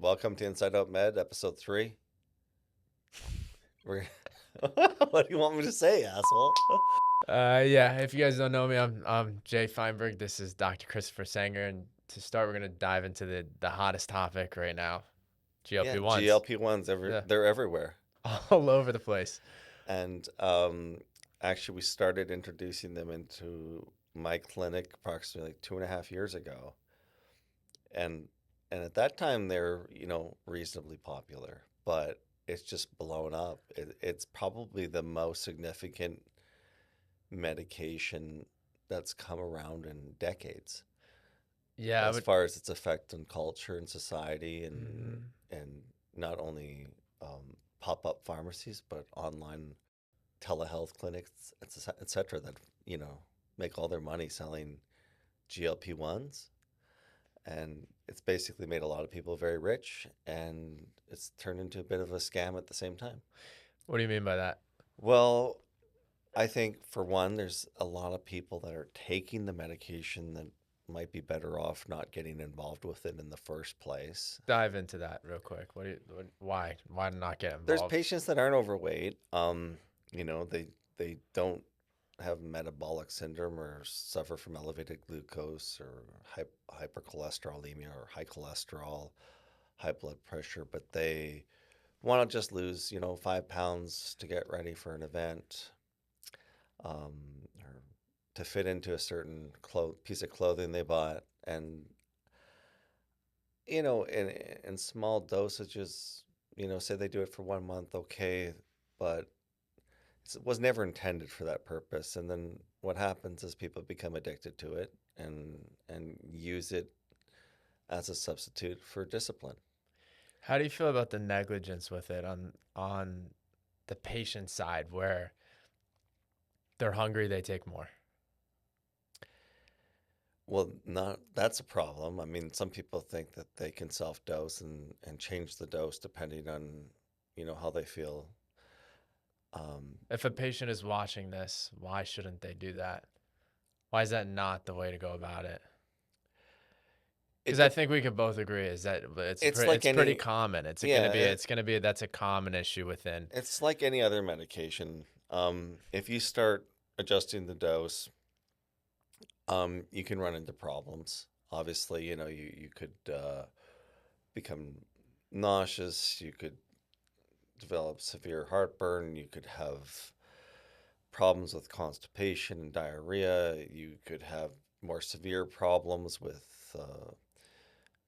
Welcome to Inside Out Med, episode 3. We're What do you want me to say, asshole? Yeah, if you guys don't know me, I'm Jay Feinberg. This is Dr. Christopher Senger, and to start, we're gonna dive into the hottest topic right now, Yeah, GLP-1s. GLP-1s, Yeah, they're everywhere. all over the place. And actually, we started introducing them into my clinic approximately like 2.5 years ago. And and at that time, they're, reasonably popular, but it's just blown up. It's probably the most significant medication that's come around in decades, Yeah, I as would. far as its effect on culture and society, Mhm. and not only pop-up pharmacies but online telehealth clinics, etc., that make all their money selling GLP-1s. And it's basically made a lot of people very rich, and it's turned into a bit of a scam at the same time. What do you mean by that? Well, I think, for one, there's a lot of people that are taking the medication that might be better off not getting involved with it in the first place. Dive into that real quick. Why not get There's involved? patients that aren't overweight. They don't have metabolic syndrome or suffer from elevated glucose or hypercholesterolemia or high cholesterol, high blood pressure, but they want to just lose, 5 pounds to get ready for an event, or to fit into a certain piece of clothing they bought. And, in small dosages, say they do it for 1 month, okay, but it was never intended for that purpose. And then what happens is people become addicted to it and use it as a substitute for discipline. How do you feel about the negligence with it on the patient side, where they're hungry, they take more? Well, not that's a problem. I mean, some people think that they can self-dose and change the dose depending on, how they feel. Um, If a patient is watching this, why shouldn't they do that? Why is that not the way to go about it? it Because I dep think we could both agree is that it's like it's pretty any common. yeah, It's gonna be that's a common issue within. it's like any other medication. If you start adjusting the dose, you can run into problems. Obviously, you could become nauseous, you could develop severe heartburn, you could have problems with constipation and diarrhea. You could have more severe problems with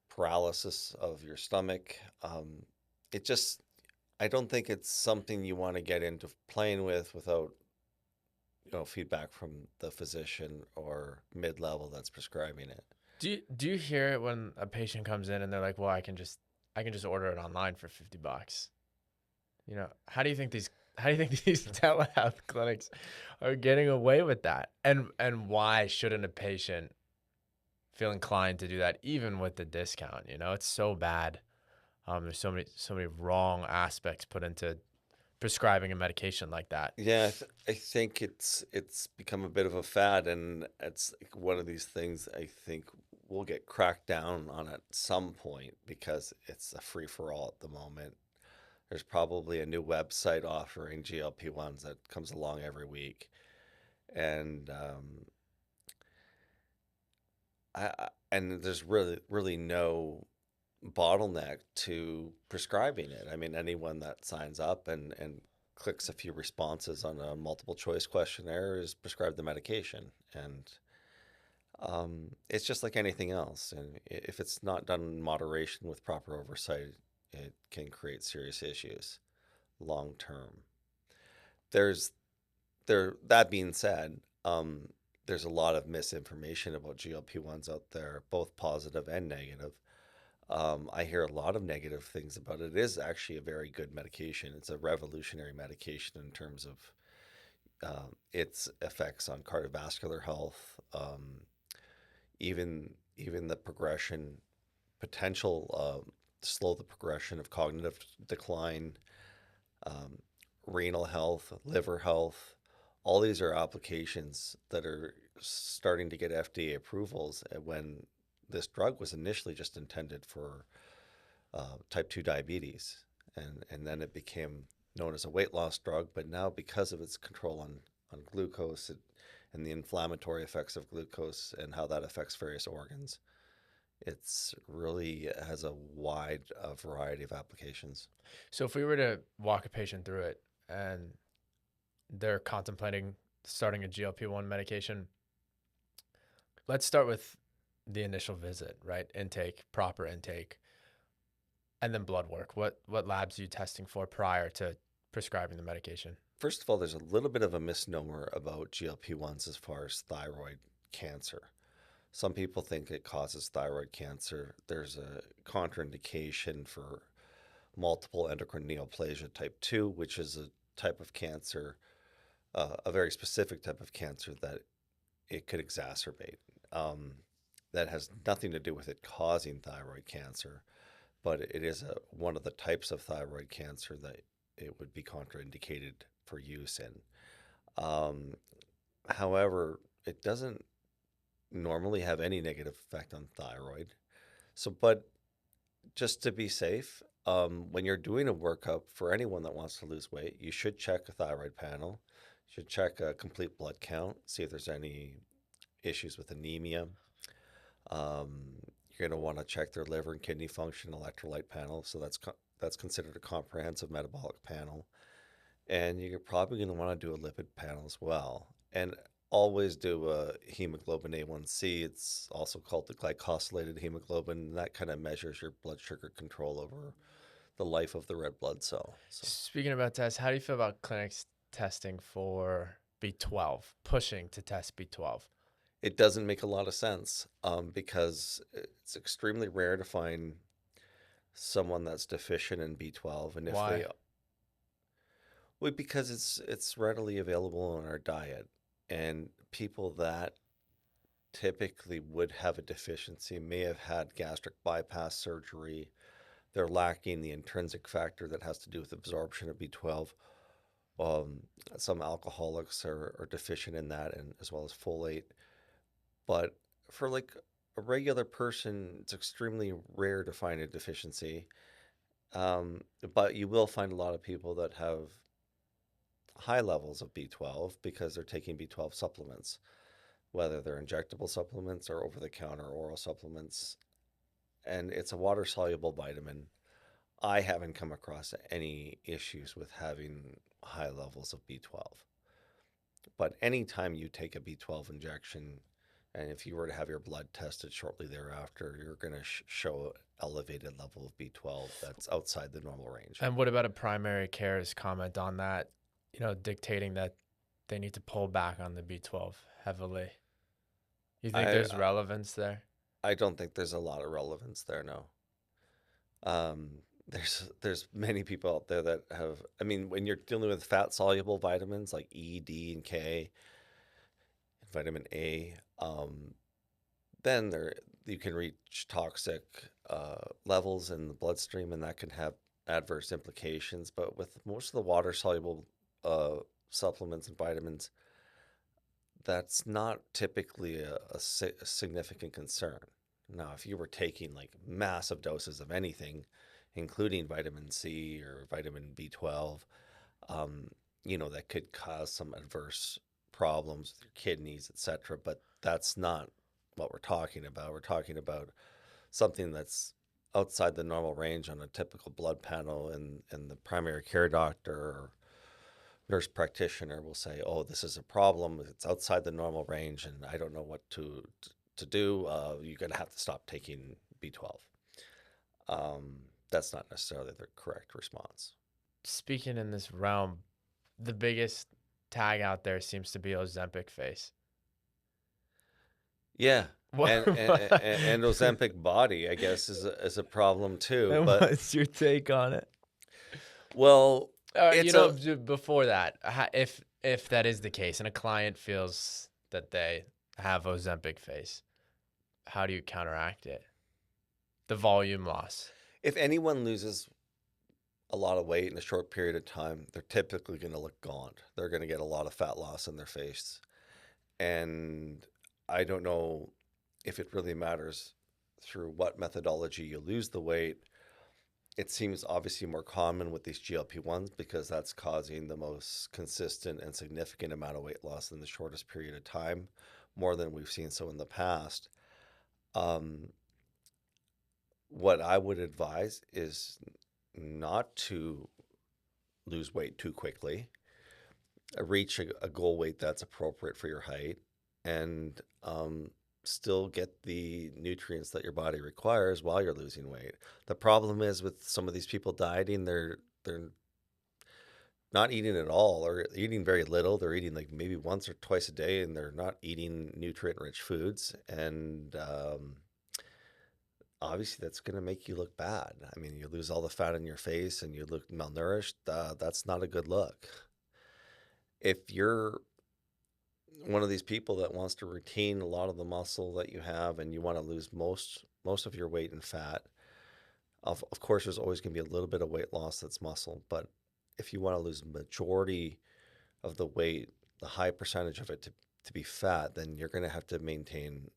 paralysis of your stomach. It just, I don't think it's something you want to get into playing with without, feedback from the physician or mid-level that's prescribing it. Do you hear it when a patient comes in and they're like, "Well, I can just order it online for $50." How do you think these telehealth clinics are getting away with that? And why shouldn't a patient feel inclined to do that even with the discount? It's so bad. There's so many wrong aspects put into prescribing a medication like that. Yeah, I think it's become a bit of a fad, and it's like one of these things I think will get cracked down on at some point, because it's a free for all at the moment. There's probably a new website offering GLP-1s that comes along every week, and and there's really no bottleneck to prescribing it. I mean, anyone that signs up and clicks a few responses on a multiple choice questionnaire is prescribed the medication. And it's just like anything else. And if it's not done in moderation with proper oversight, it can create serious issues long term. There's that being said, there's a lot of misinformation about GLP-1s out there, both positive and negative. I hear a lot of negative things about it. It is actually a very good medication. It's a revolutionary medication in terms of its effects on cardiovascular health, even the progression potential, slow the progression of cognitive decline, um, renal health, liver health. All these are applications that are starting to get FDA approvals, when this drug was initially just intended for type 2 diabetes. And then it became known as a weight loss drug. But now, because of its control on glucose and the inflammatory effects of glucose and how that affects various organs, it's really has a wide variety of applications. So if we were to walk a patient through it and they're contemplating starting a GLP-1 medication, let's start with the initial visit, right? Intake, proper intake, and then blood work. What labs are you testing for prior to prescribing the medication? First of all, there's a little bit of a misnomer about GLP-1s as far as thyroid cancer. Some people think it causes thyroid cancer. There's a contraindication for multiple endocrine neoplasia type 2, which is a type of cancer, a very specific type of cancer that it could exacerbate. That has nothing to do with it causing thyroid cancer, but it is one of the types of thyroid cancer that it would be contraindicated for use in. Um, However, it doesn't normally have any negative effect on thyroid. So, but just to be safe, when you're doing a workup for anyone that wants to lose weight, you should check a thyroid panel. You should check a complete blood count, see if there's any issues with anemia. You're going to want to check their liver and kidney function electrolyte panel. So that's considered a comprehensive metabolic panel. And you're probably going to want to do a lipid panel as well. And always do a hemoglobin A1C. It's also called the glycosylated hemoglobin. And that kind of measures your blood sugar control over the life of the red blood cell. So Speaking about tests, how do you feel about clinics testing for B12, pushing to test B12? it doesn't make a lot of sense because it's extremely rare to find someone that's deficient in B12. And if they, Why? well, because it's readily available in our diet, and people that typically would have a deficiency may have had gastric bypass surgery. They're lacking the intrinsic factor that has to do with absorption of B12. Um, some alcoholics are deficient in that, and as well as folate. But for like a regular person, it's extremely rare to find a deficiency. But you will find a lot of people that have high levels of B12 because they're taking B12 supplements, whether they're injectable supplements or over the counter oral supplements. And it's a water soluble vitamin. I haven't come across any issues with having high levels of B12. But anytime you take a B12 injection, and if you were to have your blood tested shortly thereafter, you're going to show elevated level of B12 that's outside the normal range. And what about a primary care's comment on that, dictating that they need to pull back on the B12 heavily? You think I there's relevance there? I don't think there's a lot of relevance there, no. There's many people out there that have, I mean, when you're dealing with fat soluble vitamins like E, D, and K, and vitamin A, then you can reach toxic levels in the bloodstream, and that can have adverse implications. But with most of the water soluble supplements and vitamins, that's not typically a significant concern. Now, if you were taking like massive doses of anything, including vitamin C or vitamin B12, that could cause some adverse problems with your kidneys, etc. But that's not what we're talking about. We're talking about something that's outside the normal range on a typical blood panel, and the primary care doctor or nurse practitioner will say, "Oh, this is a problem. It's outside the normal range, and I don't know what to do. You're going to have to stop taking B12." That's not necessarily the correct response. Speaking in this realm, the biggest tag out there seems to be Ozempic face. Yeah, What, and Ozempic body, I guess, is a problem too. and But what's your take on it? well, it's a Before that, if that is the case, and a client feels that they have Ozempic face, how do you counteract it? The volume loss. if anyone loses a lot of weight in a short period of time, they're typically going to look gaunt. They're going to get a lot of fat loss in their face. And I don't know if it really matters through what methodology you lose the weight, it seems obviously more common with these GLP-1s because that's causing the most consistent and significant amount of weight loss in the shortest period of time, more than we've seen so in the past. Um, what I would advise is not to lose weight too quickly, reach a goal weight that's appropriate for your height, and still get the nutrients that your body requires while you're losing weight. The problem is with some of these people dieting, they're not eating at all or eating very little. They're eating like maybe once or twice a day, and they're not eating nutrient-rich foods. And obviously, that's going to make you look bad. I mean, you lose all the fat in your face and you look malnourished. That's not a good look. If you're one of these people that wants to retain a lot of the muscle that you have and you want to lose most of your weight and fat, of course, there's always going to be a little bit of weight loss that's muscle. But if you want to lose majority of the weight, the high percentage of it to be fat, then you're going to have to maintain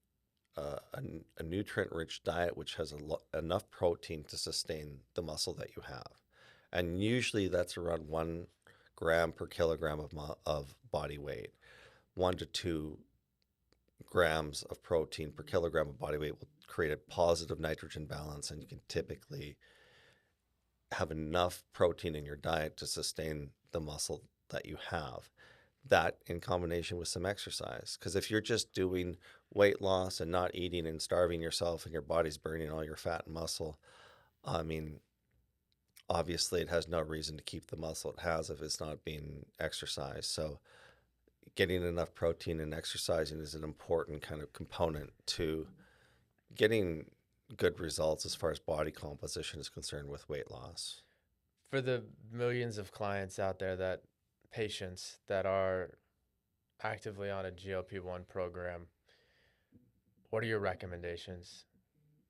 a nutrient-rich diet which has enough protein to sustain the muscle that you have. And usually that's around 1 gram per kilogram of body weight. 1 to 2 grams of protein per kilogram of body weight will create a positive nitrogen balance, and you can typically have enough protein in your diet to sustain the muscle that you have. That in combination with some exercise. Because if you're just doing weight loss and not eating and starving yourself and your body's burning all your fat and muscle, I mean, obviously it has no reason to keep the muscle it has if it's not being exercised. So getting enough protein and exercising is an important kind of component to getting good results as far as body composition is concerned with weight loss. For the millions of clients out there, that patients that are actively on a GLP-1 program, what are your recommendations?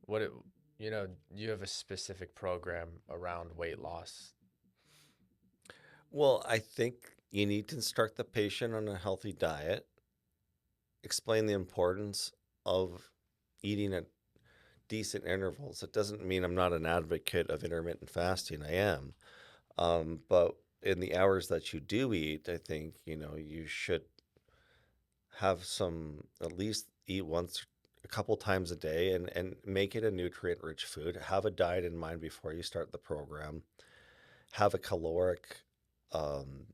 What it, you have a specific program around weight loss. Well, I think you need to instruct the patient on a healthy diet, explain the importance of eating at decent intervals. It doesn't mean I'm not an advocate of intermittent fasting. I am. But in the hours that you do eat, I think, you should have some, at least eat once, a couple times a day, and make it a nutrient rich food. Have a diet in mind before you start the program. Have a caloric um,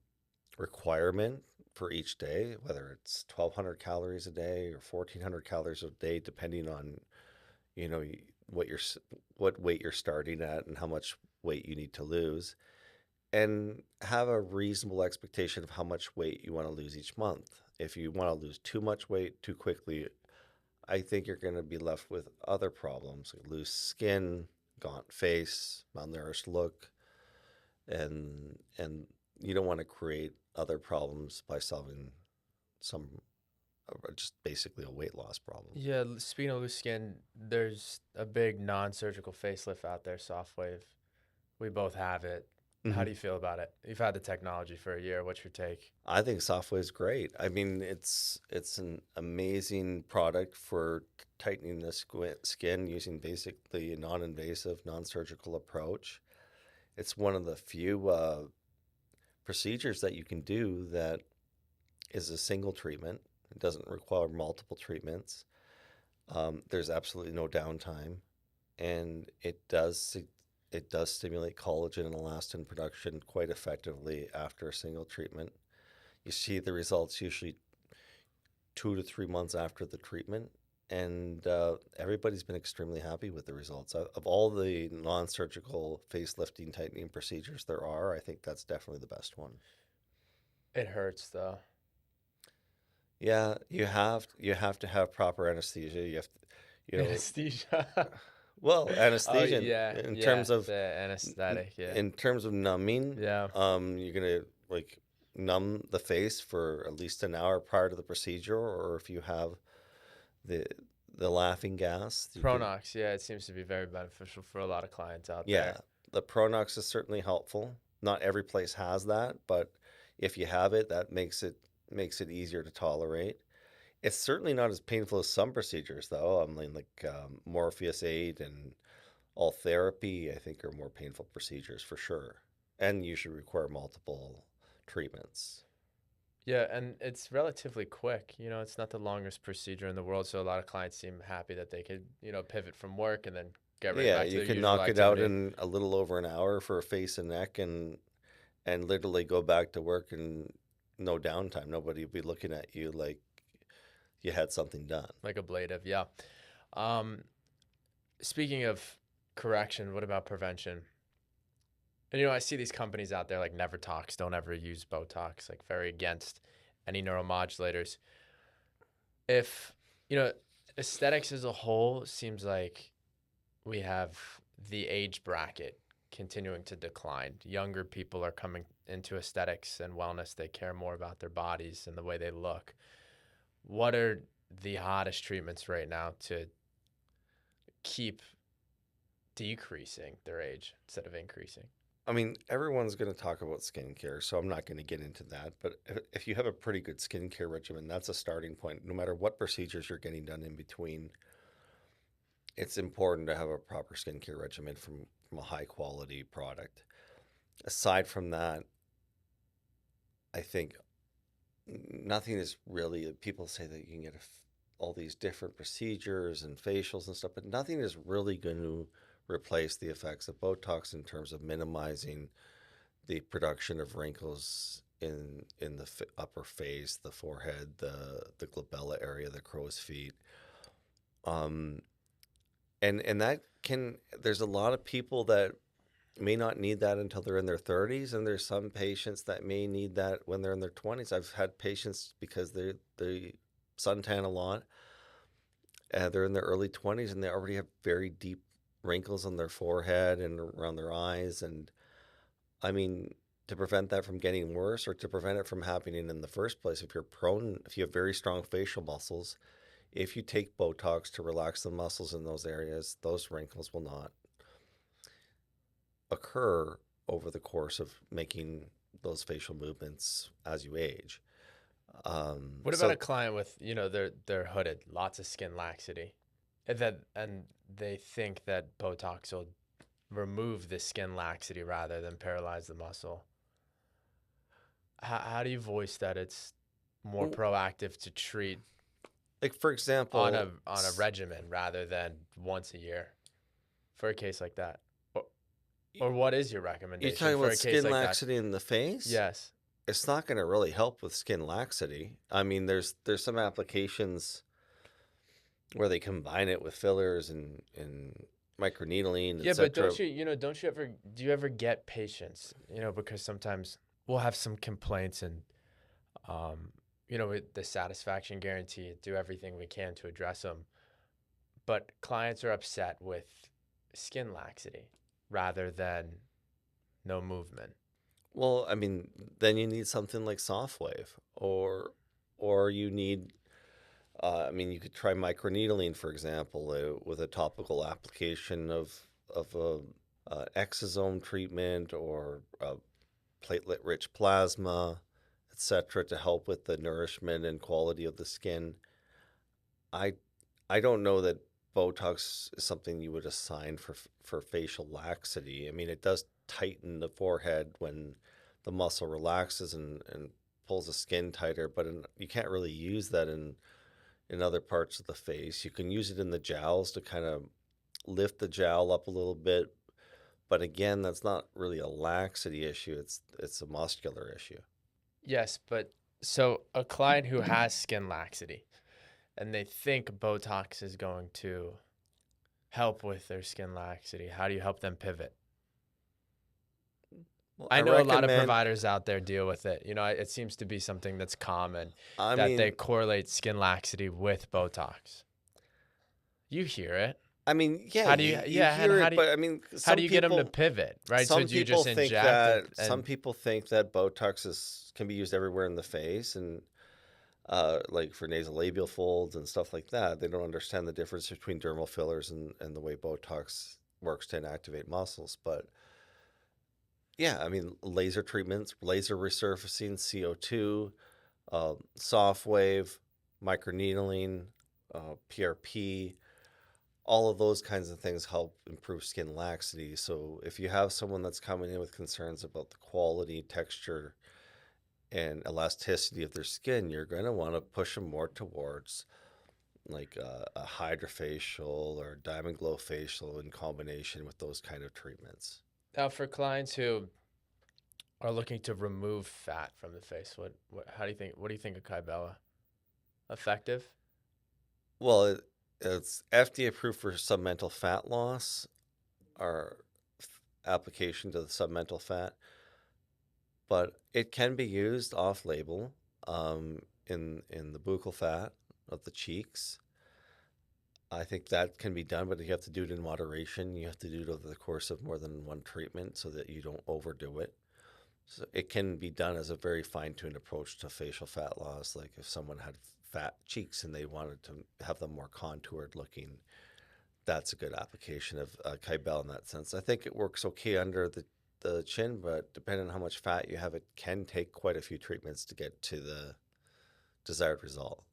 requirement for each day, whether it's 1,200 calories a day or 1,400 calories a day, depending on, you know, what you're, what weight you're starting at and how much weight you need to lose, and have a reasonable expectation of how much weight you want to lose each month. If you want to lose too much weight too quickly, I think you're going to be left with other problems like loose skin, gaunt face, malnourished look, and you don't want to create other problems by solving some just basically a weight loss problem. Yeah, speaking of loose skin, there's a big non-surgical facelift out there, Softwave. We both have it. How hmm do you feel about it? You've had the technology for a year. What's your take? I think Softway is great. I mean, it's an amazing product for tightening the skin using basically a non-invasive, non-surgical approach. It's one of the few procedures that you can do that is a single treatment. It doesn't require multiple treatments. There's absolutely no downtime, and it does stimulate collagen and elastin production quite effectively after a single treatment. You see the results usually 2 to 3 months after the treatment, and everybody's been extremely happy with the results. Of all the non-surgical facelifting tightening procedures there are, I think that's definitely the best one. It hurts though. Yeah, you have to have proper anesthesia. You have to, you know, Anesthesia. well, Oh anesthesia yeah, in yeah. terms of The anesthetic. Yeah, numbing. yeah. You're gonna like numb the face for at least an hour prior to the procedure, or if you have the the laughing gas, you can. Pronox. Yeah, it seems to be very beneficial for a lot of clients out Yeah, there. the Pronox is certainly helpful. Not every place has that, but if you have it, that makes it easier to tolerate. It's certainly not as painful as some procedures, though. I mean, like Morpheus 8 and all therapy, I think, are more painful procedures for sure, and usually require multiple treatments. Yeah, and it's relatively quick. It's not the longest procedure in the world, so a lot of clients seem happy that they could, pivot from work and then get right Yeah, back to you their can usual knock it out activity. in a little over an hour for a face and neck, and literally go back to work and no downtime. Nobody will be looking at you like you had something done. Like ablative, yeah. Um, Speaking of correction, what about prevention? And I see these companies out there like Never Talks, don't ever use Botox, like very against any neuromodulators. If, you know, aesthetics as a whole seems like we have the age bracket continuing to decline. Younger people are coming into aesthetics and wellness. They care more about their bodies and the way they look. What are the hottest treatments right now to keep decreasing their age instead of increasing? I mean, everyone's going to talk about skincare, so I'm not going to get into that. But if you have a pretty good skincare regimen, that's a starting point. No matter what procedures you're getting done in between, it's important to have a proper skincare regimen from a high quality product. Aside from that, I think nothing is really, people say that you can get all these different procedures and facials and stuff, but nothing is really going to replace the effects of Botox in terms of minimizing the production of wrinkles in the upper face, the forehead, the glabella area, the crow's feet. Um, and that can, there's a lot of people that may not need that until they're in their 30s, and there's some patients that may need that when they're in their 20s. I've had patients because they suntan a lot, and they're in their early 20s and they already have very deep wrinkles on their forehead and around their eyes. And I mean, to prevent that from getting worse or to prevent it from happening in the first place, if you have very strong facial muscles, if you take Botox to relax the muscles in those areas, those wrinkles will not occur over the course of making those facial movements as you age. What about a So, client with, they're hooded, lots of skin laxity, and they think that Botox will remove the skin laxity rather than paralyze the muscle? How do you voice that it's more proactive to treat like for on example, a regimen rather than once a year for a case like that? Or, or what is your you're recommendation talking for about a case skin like that? laxity in the face. Yes. It's not going to really help with skin laxity. I mean, there's some applications where they combine it with fillers and microneedling, Yeah, but etc. do you ever get patients, because sometimes we'll have some complaints and, with the satisfaction guarantee, do everything we can to address them. But clients are upset with skin laxity rather than no movement. Well, I mean, then you need something like soft wave, or you need. I mean, you could try microneedling, for example, with a topical application of a exosome treatment or platelet-rich plasma, etc., to help with the nourishment and quality of the skin. I I don't know that Botox is something you would assign for facial laxity. I mean, it does tighten the forehead when the muscle relaxes and pulls the skin tighter, but you can't really use that in other parts of the face. You can use it in the jowls to kind of lift the jowl up a little bit, but again, that's not really a laxity issue. It's a muscular issue. Yes, but so a client who has skin laxity and they think Botox is going to help with their skin laxity, how do you help them pivot? Well, I I know a lot of recommend. providers out there deal with it. It seems to be something that's common I that they mean, correlate skin laxity with Botox. You hear it. yeah, How do you, you yeah, and hear it, but I mean, how do you get them to pivot, right? So do you just inject some and people think that Botox can be used everywhere in the face, and like for nasolabial folds and stuff like that. They don't understand the difference between dermal fillers and the way Botox works to inactivate muscles. But yeah, I mean, laser treatments, laser resurfacing, CO2, soft wave, microneedling, PRP. all of those kinds of things help improve skin laxity. So if you have someone that's coming in with concerns about the quality, texture, and elasticity of their skin, you're going to want to push them more towards like a hydrofacial or diamond glow facial in combination with those kind of treatments. Now, for clients who are looking to remove fat from the face, what do you think of Kybella? Effective? Well, it's FDA approved for submental fat loss or application to the submental fat, but it can be used off label in the buccal fat of the cheeks. I think that can be done, but you have to do it in moderation. You have to do it over the course of more than one treatment so that you don't overdo it. So it can be done as a very fine-tuned approach to facial fat loss. Like if someone had fat cheeks and they wanted to have them more contoured looking, that's a good application of Kybell in that sense. I think it works okay under the chin, but depending on how much fat you have, it can take quite a few treatments to get to the desired result.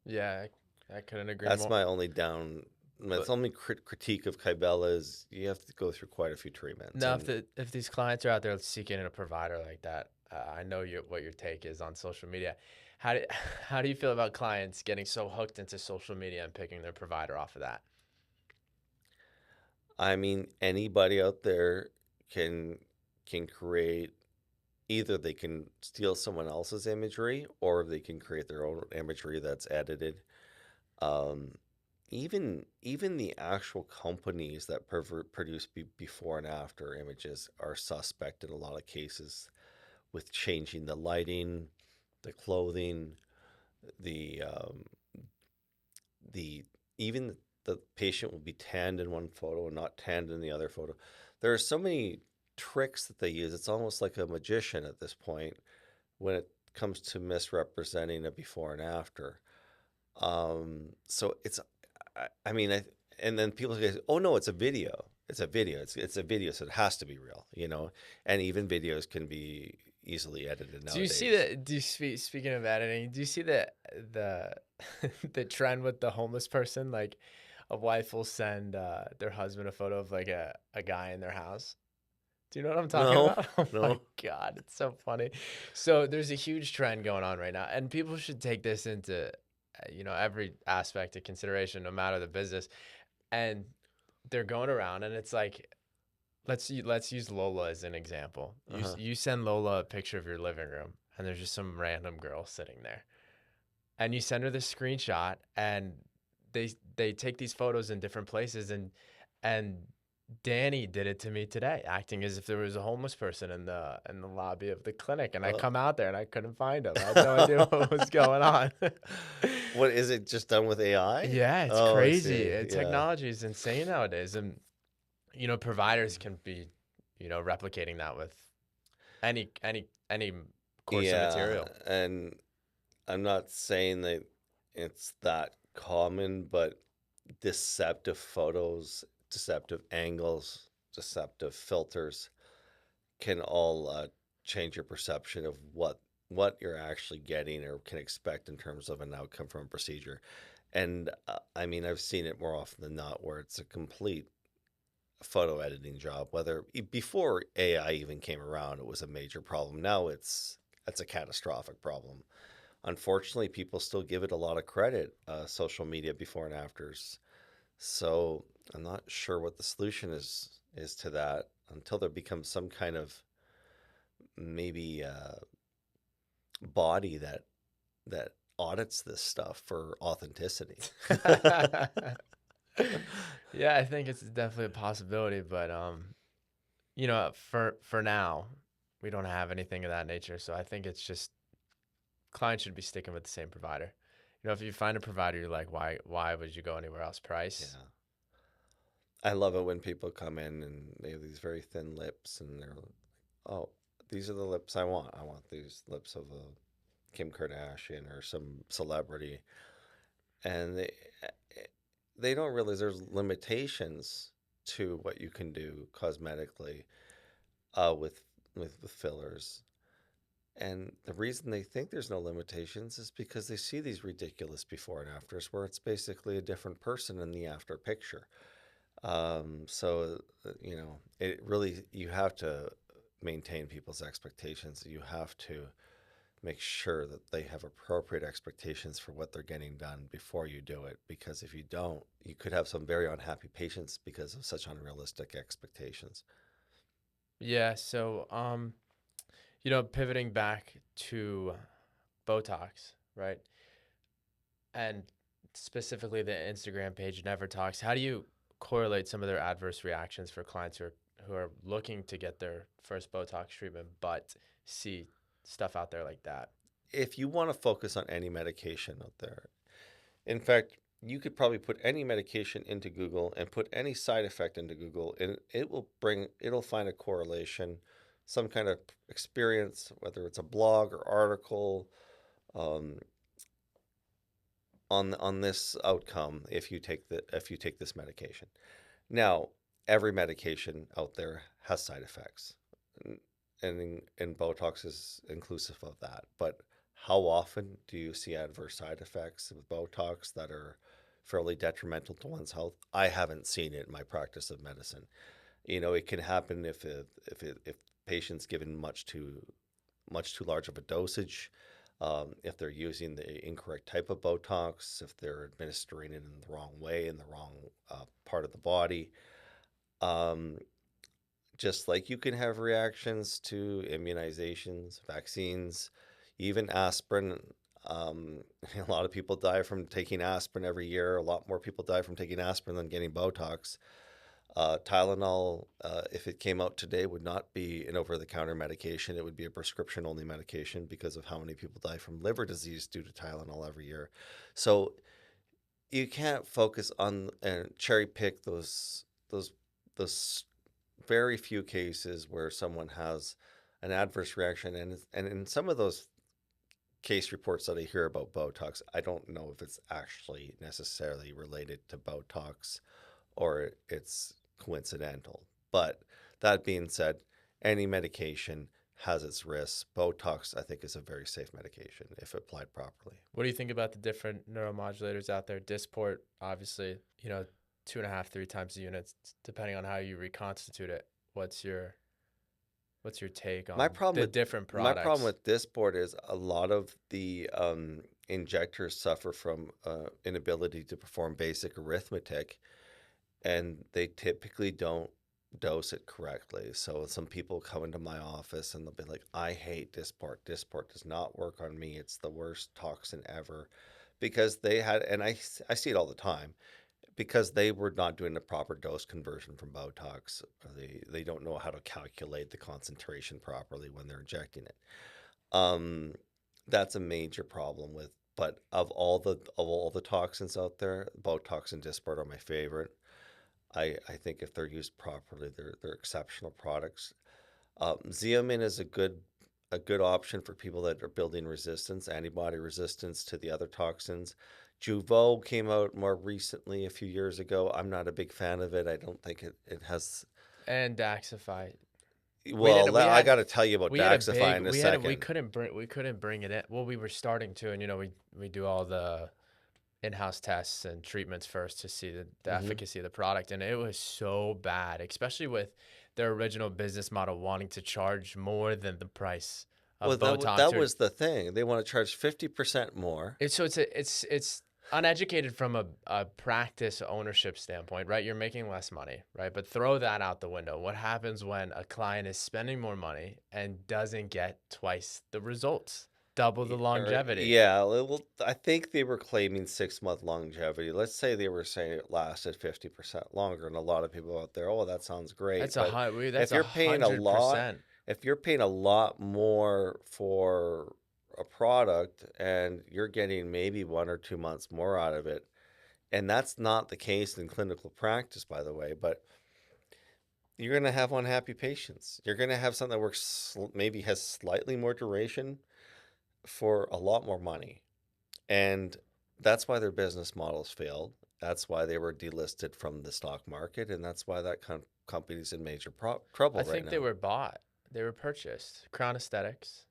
Yeah, I couldn't agree That's more. my only down. My But only critique of Kybella is you have to go through quite a few treatments, now, and if these clients are out there seeking a provider like that, I know what your take is on social media. How do how do you feel about clients getting so hooked into social media and picking their provider off of that? I mean anybody out there can can create either they can steal someone else's imagery or they can create their own imagery that's edited. Um, even the actual companies that produce before and after images are suspect in a lot of cases with changing the lighting, the clothing, the the even the patient will be tanned in one photo and not tanned in the other photo. There are so many tricks that they use. It's almost like a magician at this point when it comes to misrepresenting a before and after. So it's, I mean, and then people say, "Oh no, it's a video. It's a video. It's a video, so it has to be real," you know. And even videos can be easily edited Do you see nowadays. the do you speaking of editing, do you see the the trend with the homeless person? Like a wife will send their husband a photo of like a guy in their house. Do you know what I'm talking No, about? Oh my no. God, it's so funny. So there's a huge trend going on right now, and people should take this into every aspect of consideration, no matter the business. And they're going around, and it's like let's use Lola as an example. Uh-huh. You send Lola a picture of your living room, and there's just some random girl sitting there, and you send her the screenshot, and they take these photos in different places, and Danny did it to me today, acting as if there was a homeless person in the lobby of the clinic, and I Uh, come out there and I couldn't find him. I had no idea what was going on. what is it just done with AI? Yeah, it's Oh, I crazy. see. Yeah. Technology is insane nowadays, and providers can be, replicating that with any course of Yeah, material. and I'm not saying that it's that common, but deceptive photos, deceptive angles, deceptive filters can all change your perception of what you're actually getting or can expect in terms of an outcome from a procedure. And I mean, I've seen it more often than not where it's a complete photo editing job. Whether before AI even came around, it was a major problem. Now it's a catastrophic problem. Unfortunately, people still give it a lot of credit, social media before and afters. So I'm not sure what the solution is to that until there becomes some kind of maybe body that audits this stuff for authenticity. Yeah, I think it's definitely a possibility, but for now, we don't have anything of that nature. So I think it's just clients should be sticking with the same provider. If you find a provider you're like, why would you go anywhere else? Price. Yeah. I love it when people come in and they have these very thin lips and they're like, oh, these are the lips I want. I want these lips of a Kim Kardashian or some celebrity. And they don't realize there's limitations to what you can do cosmetically with fillers. And the reason they think there's no limitations is because they see these ridiculous before and afters where it's basically a different person in the after picture. It really, you have to maintain people's expectations. You have to make sure that they have appropriate expectations for what they're getting done before you do it. Because if you don't, you could have some very unhappy patients because of such unrealistic expectations. Yeah, so pivoting back to Botox, right? And specifically the Instagram page Never Talks. How do you correlate some of their adverse reactions for clients who are looking to get their first Botox treatment but see stuff out there like that? If you want to focus on any medication out there, in fact, you could probably put any medication into Google and put any side effect into Google, and it'll find a correlation, some kind of experience, whether it's a blog or article, um, on this outcome if you take this medication. Now, every medication out there has side effects, and Botox is inclusive of that. But how often do you see adverse side effects with Botox that are fairly detrimental to one's health? I haven't seen it in my practice of medicine. It can happen if patients given much too large of a dosage, if they're using the incorrect type of Botox, if they're administering it in the wrong way in the wrong part of the body. Um, just like you can have reactions to immunizations, vaccines, even aspirin. Um, a lot of people die from taking aspirin every year. A lot more people die from taking aspirin than getting Botox. Tylenol, if it came out today, would not be an over-the-counter medication. It would be a prescription-only medication because of how many people die from liver disease due to Tylenol every year. So you can't focus on and cherry pick those very few cases where someone has an adverse reaction, and in some of those case reports that I hear about Botox, I don't know if it's actually necessarily related to Botox or it's coincidental. But that being said, any medication has its risks. Botox, I think, is a very safe medication if applied properly. What do you think about the different neuromodulators out there? Dysport, obviously, 2.5, 3 times the units, depending on how you reconstitute it. What's your take My on problem the with different my problem products? with this board is a lot of the injectors suffer from inability to perform basic arithmetic, and they typically don't dose it correctly. So some people come into my office and they'll be like, "I hate Dysport. Dysport does not work on me. It's the worst toxin ever," because they had, and I see it all the time, because they were not doing the proper dose conversion from Botox. They don't know how to calculate the concentration properly when they're injecting it. Um, that's a major problem with. But of all the toxins out there, Botox and Dysport are my favorite. I think if they're used properly, they're exceptional products. Xeomin is a good option for people that are building resistance, antibody resistance to the other toxins. Jeuveau came out more recently, a few years ago. I'm not a big fan of it. I don't think it has. And Daxify. We didn't. Well, I got to tell you about We had a Daxify big. in a We second. couldn't bring it in. Well, we were starting to, and we do all the in-house tests and treatments first to see the Hmm. efficacy of the product, and it was so bad, especially with their original business model wanting to charge more than the price Well, of that Botox. was the thing. They want to charge 50% more. It's uneducated from a practice ownership standpoint, right? You're making less money, right? But throw that out the window. What happens when a client is spending more money and doesn't get twice the results, double the longevity? Yeah, well, I think they were claiming 6-month longevity. Let's say they were saying it lasted 50% longer, and a lot of people out there, oh, that sounds great. But That's if a you're paying a hundred lot, percent. if you're paying a lot more for a product and you're getting maybe 1 or 2 months more out of it, and that's not the case in clinical practice, by the way, but you're going to have unhappy patients. You're going to have something that works, maybe has slightly more duration for a lot more money. And that's why their business models failed. That's why they were delisted from the stock market, and that's why that company's in major I trouble right think they now. were bought. They were purchased. Crown Aesthetics.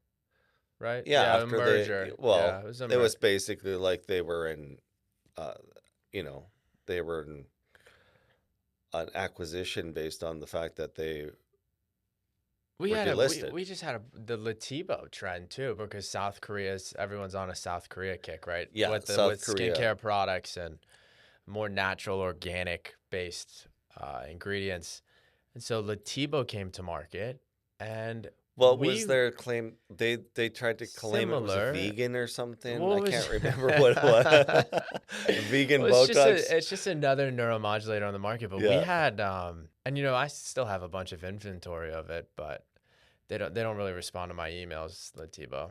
right? Yeah, Yeah, a after merger. Yeah, well, it was a it was basically like they were in, uh, you know, they were in an acquisition based on the fact that they we were had a delisted. we just had the Latibo trend too because South Korea's everyone's on a South Korea kick, right? Yeah, With South Korea. skincare products and more natural organic based ingredients. And so Latibo came to market and What was we their claim? They tried to claim it was a similar. vegan or something. I What was can't remember what it was. Vegan well, Botox. it's just another neuromodulator on the market, but we Yeah. had and I still have a bunch of inventory of it, but they don't really respond to my emails, Latibo.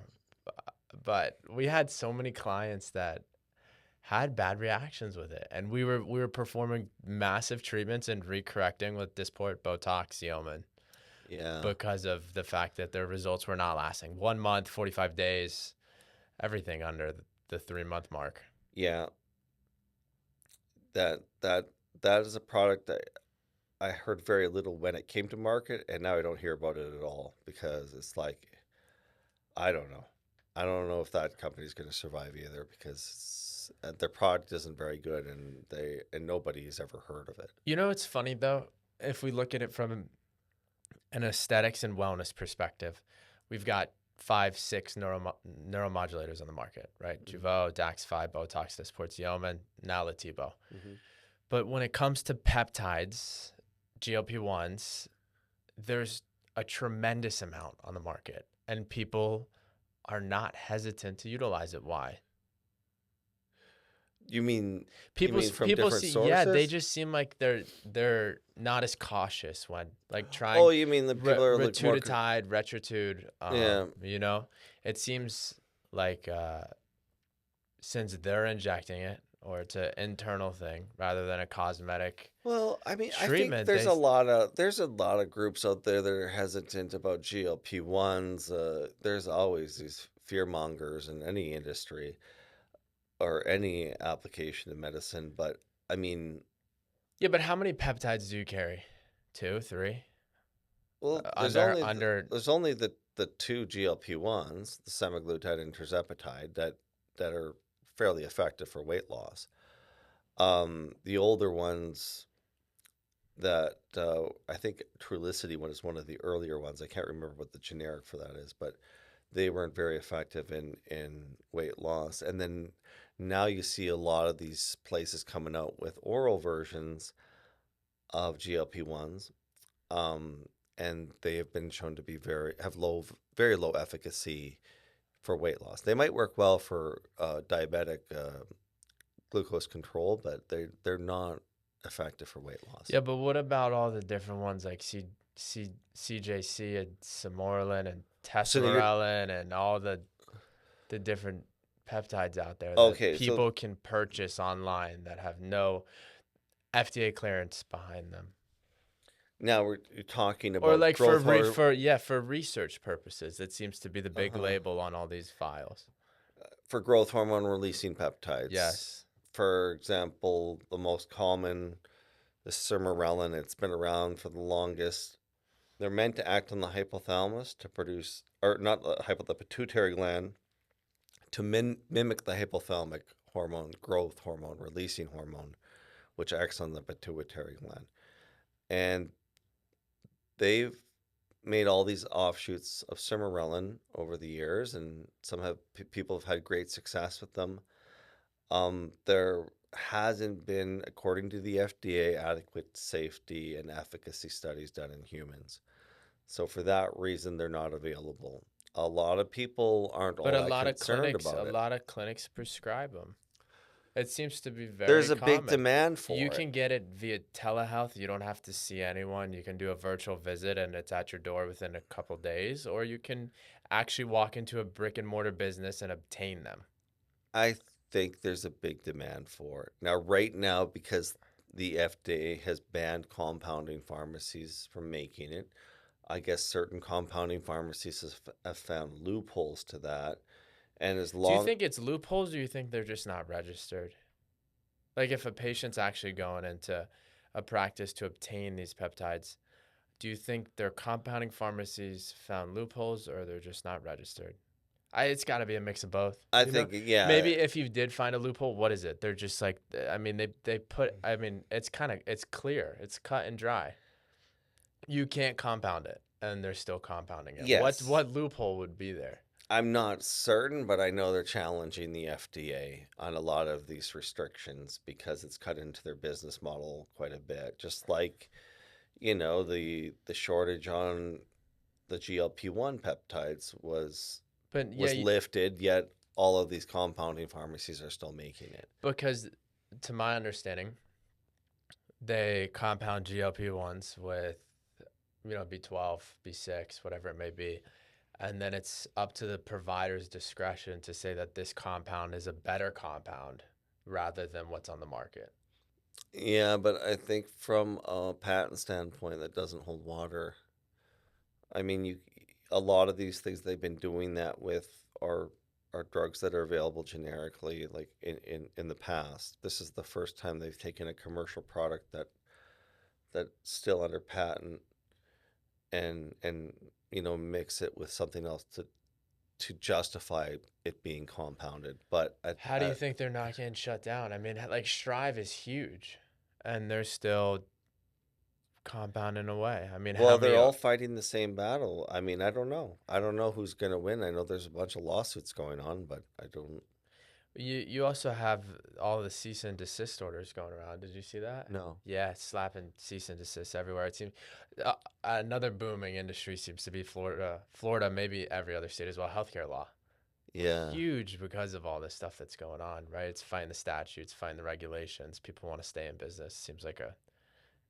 But we had so many clients that had bad reactions with it, and we were performing massive treatments and recorrecting with Dysport, Botox, Xeomin Yeah. because of the fact that their results were not lasting 1 month, 45 days, everything under the 3 month mark. Yeah. That that that is a product that I heard very little when it came to market, and now I don't hear about it at all because it's like I don't know. I don't know if that company's going to survive either because their product isn't very good, and nobody's ever heard of it. It's funny though, if we look at it from an aesthetics and wellness perspective, we've got 5, 6 neuromodulators on the market, right? Jeuveau, Daxxify, Botox, Dysport, Xeomin, now Latibo. Mm-hmm. But when it comes to peptides, GLP-1s, there's a tremendous amount on the market, and people are not hesitant to utilize it. Why? You mean People from people different see, yeah, they sources? just seem like they're not as cautious when like trying Oh, you mean the people are like more Retudetide, Retritude. yeah. It seems like since they're injecting it or it's an internal thing rather than a cosmetic Well, I mean, I think treatment, they there's a lot of groups out there that are hesitant about GLP-1s. There's always these fear mongers in any industry or any application of medicine, but I mean, yeah. But how many peptides do you carry? 2, 3 well, under. there's only the two GLP-1s, the semaglutide and tirzepatide, that are fairly effective for weight loss. The older ones that I think Trulicity one is one of the earlier ones. I can't remember what the generic for that is, but they weren't very effective in weight loss. And then now you see a lot of these places coming out with oral versions of GLP-1s, and they have been shown to be very low efficacy for weight loss. They might work well for diabetic glucose control, but they're not effective for weight loss. Yeah, but what about all the different ones like CJC and Samorelin and So you're Tesmorelin and all the different peptides out there that okay. So people can purchase online that have no FDA clearance behind them? now you're talking Or about like for growth re hormone for yeah, for research purposes. It seems to be the big uh label on all these files. for growth hormone releasing peptides. Yes. For example, the most common is sermorelin. It's been around for the longest. They're meant to act on the hypothalamus to produce, or not the pituitary gland, to mimic the hypothalamic hormone, growth hormone, releasing hormone, which acts on the pituitary gland. And they've made all these offshoots of sermorelin over the years, and people have had great success with them. There hasn't been, according to the FDA, adequate safety and efficacy studies done in humans. So for that reason, they're not available. A lot of people aren't But all that concerned a about it. lot of clinics prescribe them. It seems to be very There's a big common. demand You for it. can get it via telehealth. You don't have to see anyone. You can do a virtual visit and it's at your door within a couple days, or you can actually walk into a brick and mortar business and obtain them. I think there's a big demand for it. Now, right now, because the FDA has banned compounding pharmacies from making it, I guess certain compounding pharmacies have found loopholes to that. And as Do you long think it's loopholes or do you think they're just not registered? Like if a patient's actually going into a practice to obtain these peptides, do you think their compounding pharmacies found loopholes or they're just not registered? It's got to be a mix of both. I You know, think, yeah, maybe if you did find a loophole, what is it? They're just like, I mean, they put. I mean, it's clear, it's cut and dry. You can't compound it, and they're still compounding it. yes. What loophole would be there? I'm not certain, but I know they're challenging the FDA on a lot of these restrictions because it's cut into their business model quite a bit. Just like, the shortage on the GLP-1 peptides But yeah, was lifted, yet all of these compounding pharmacies are still making it. because to my understanding, they compound GLP-1s with, B12, B6, whatever it may be. And then it's up to the provider's discretion to say that this compound is a better compound rather than what's on the market. Yeah, but I think from a patent standpoint, that doesn't hold water. I mean, a lot of these things they've been doing that with are drugs that are available generically, like in the past. This is the first time they've taken a commercial product that's still under patent and mix it with something else to justify it being compounded. But How do you think they're not getting shut down? I mean, like Strive is huge and they're still compounding away. I mean, how well, many they're all fighting the same battle. I mean, I don't know. I don't know who's going to win. I know there's a bunch of lawsuits going on, but I don't you also have all the cease and desist orders going around. Did you see that? know. Yeah, slapping cease and desist everywhere. It seems another booming industry seems to be Florida. Florida, maybe every other state as well. Healthcare law, Yeah. huge because of all this stuff that's going on. Right? It's fighting the statutes, fighting the regulations. People want to stay in business. Seems like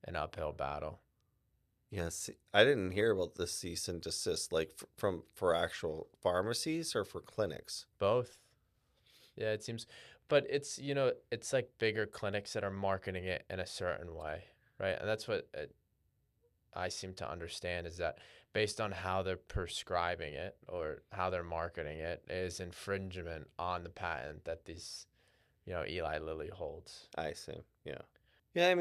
an uphill battle. Yes, I didn't hear about the cease and desist, like for actual pharmacies or for clinics. Both. Yeah, it seems, but it's like bigger clinics that are marketing it in a certain way, right? And that's what I seem to understand is that based on how they're prescribing it or how they're marketing it is infringement on the patent that these, Eli Lilly holds. I see. Yeah. Yeah,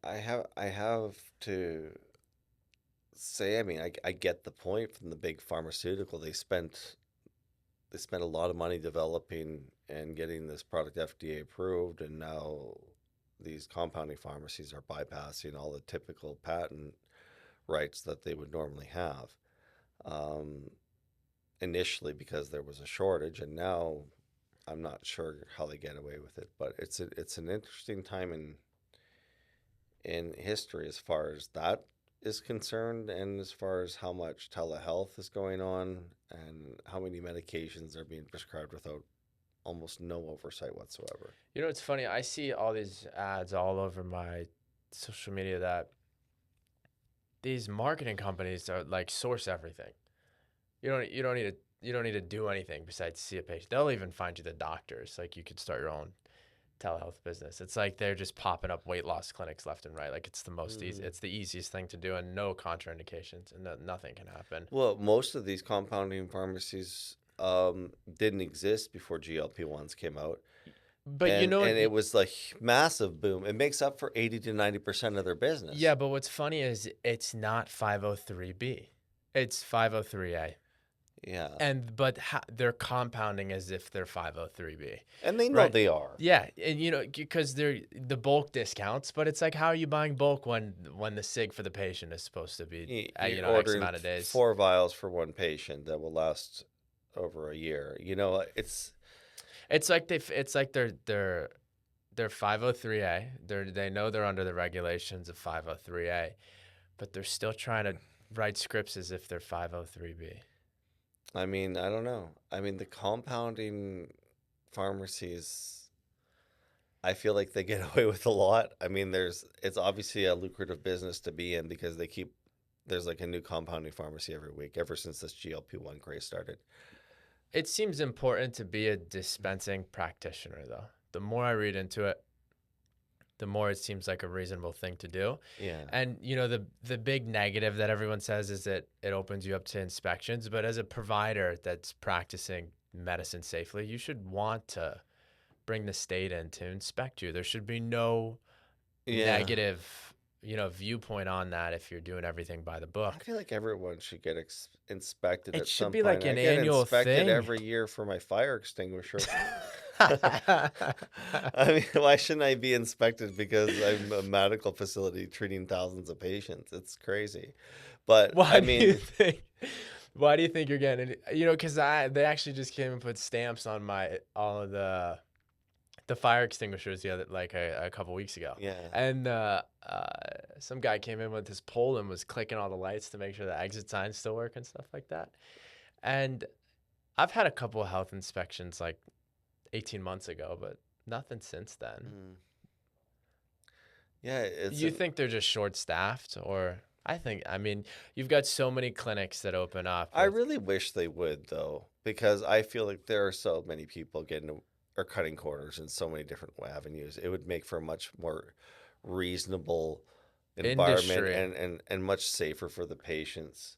I have to say, I get the point from the big pharmaceutical. They spent a lot of money developing and getting this product FDA approved, and now these compounding pharmacies are bypassing all the typical patent rights that they would normally have. Um, Initially because there was a shortage, and now I'm not sure how they get away with it. But it's an interesting time in history as far as that is concerned, and as far as how much telehealth is going on and how many medications are being prescribed without almost no oversight whatsoever. It's funny. I see all these ads all over my social media that these marketing companies are like source everything. You don't need to do anything besides see a patient. They'll even find you the doctors. Like you could start your own telehealth business. It's like they're just popping up weight loss clinics left and right. Like it's the most easy. Mm. It's the easiest thing to do, and no contraindications, and nothing can happen. Well, most of these compounding pharmacies didn't exist before GLP-1s came out. But And it was like massive boom. It makes up for 80 to 90% of their business. yeah. But what's funny is it's not 503B. It's 503A. Yeah. But they're compounding as if they're 503B. And they know Right. they are. Yeah, and because they're the bulk discounts, but it's like how are you buying bulk when the sig for the patient is supposed to be You're X ordering amount of days. 4 vials for one patient that will last over a year. It's like they're 503A. They know they're under the regulations of 503A, but they're still trying to write scripts as if they're 503B. I don't know. The compounding pharmacies, I feel like they get away with a lot. It's obviously a lucrative business to be in because there's like a new compounding pharmacy every week ever since this GLP-1 craze started. It seems important to be a dispensing practitioner, though. The more I read into it, the more it seems like a reasonable thing to do. Yeah. And the big negative that everyone says is that it opens you up to inspections. But as a provider that's practicing medicine safely, you should want to bring the state in to inspect you. There should be no Yeah. negative viewpoint on that if you're doing everything by the I book. feel like everyone should get inspected It at should some be like point. I an get annual inspected thing. every year for my fire extinguisher. I mean, why shouldn't I be inspected because I'm a medical facility treating thousands of patients? It's crazy. But Why I do you mean, think? Why do you think you're getting it? Because they actually just came and put stamps on all of the fire extinguishers the other like a couple weeks ago, yeah. and some guy came in with his pole and was clicking all the lights to make sure the exit signs still work and stuff like that. And I've had a couple of health inspections like 18 months ago, but nothing since then. Mm. Yeah, You think they're just short staffed, or I mean, you've got so many clinics that open up I with really wish they would though, because I feel like there are so many people getting or cutting corners in so many different avenues. It would make for a much more reasonable environment industry. and much safer for the patients.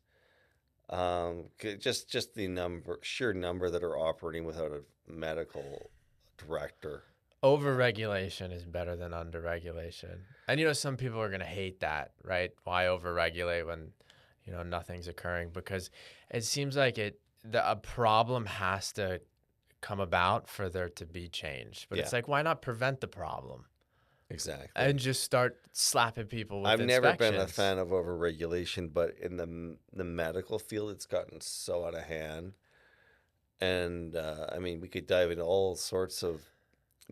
Just the sheer number that are operating without a medical director. Overregulation is better than underregulation. And some people are going to hate that, right? Why overregulate when, nothing's occurring? Because it seems like a problem has to come about for there to be change. But Yeah, it's like, why not prevent the problem exactly. and just start slapping people with I've never been a inspections? fan of overregulation, but in the medical field, it's gotten so out of hand. And I mean, we could dive into all sorts of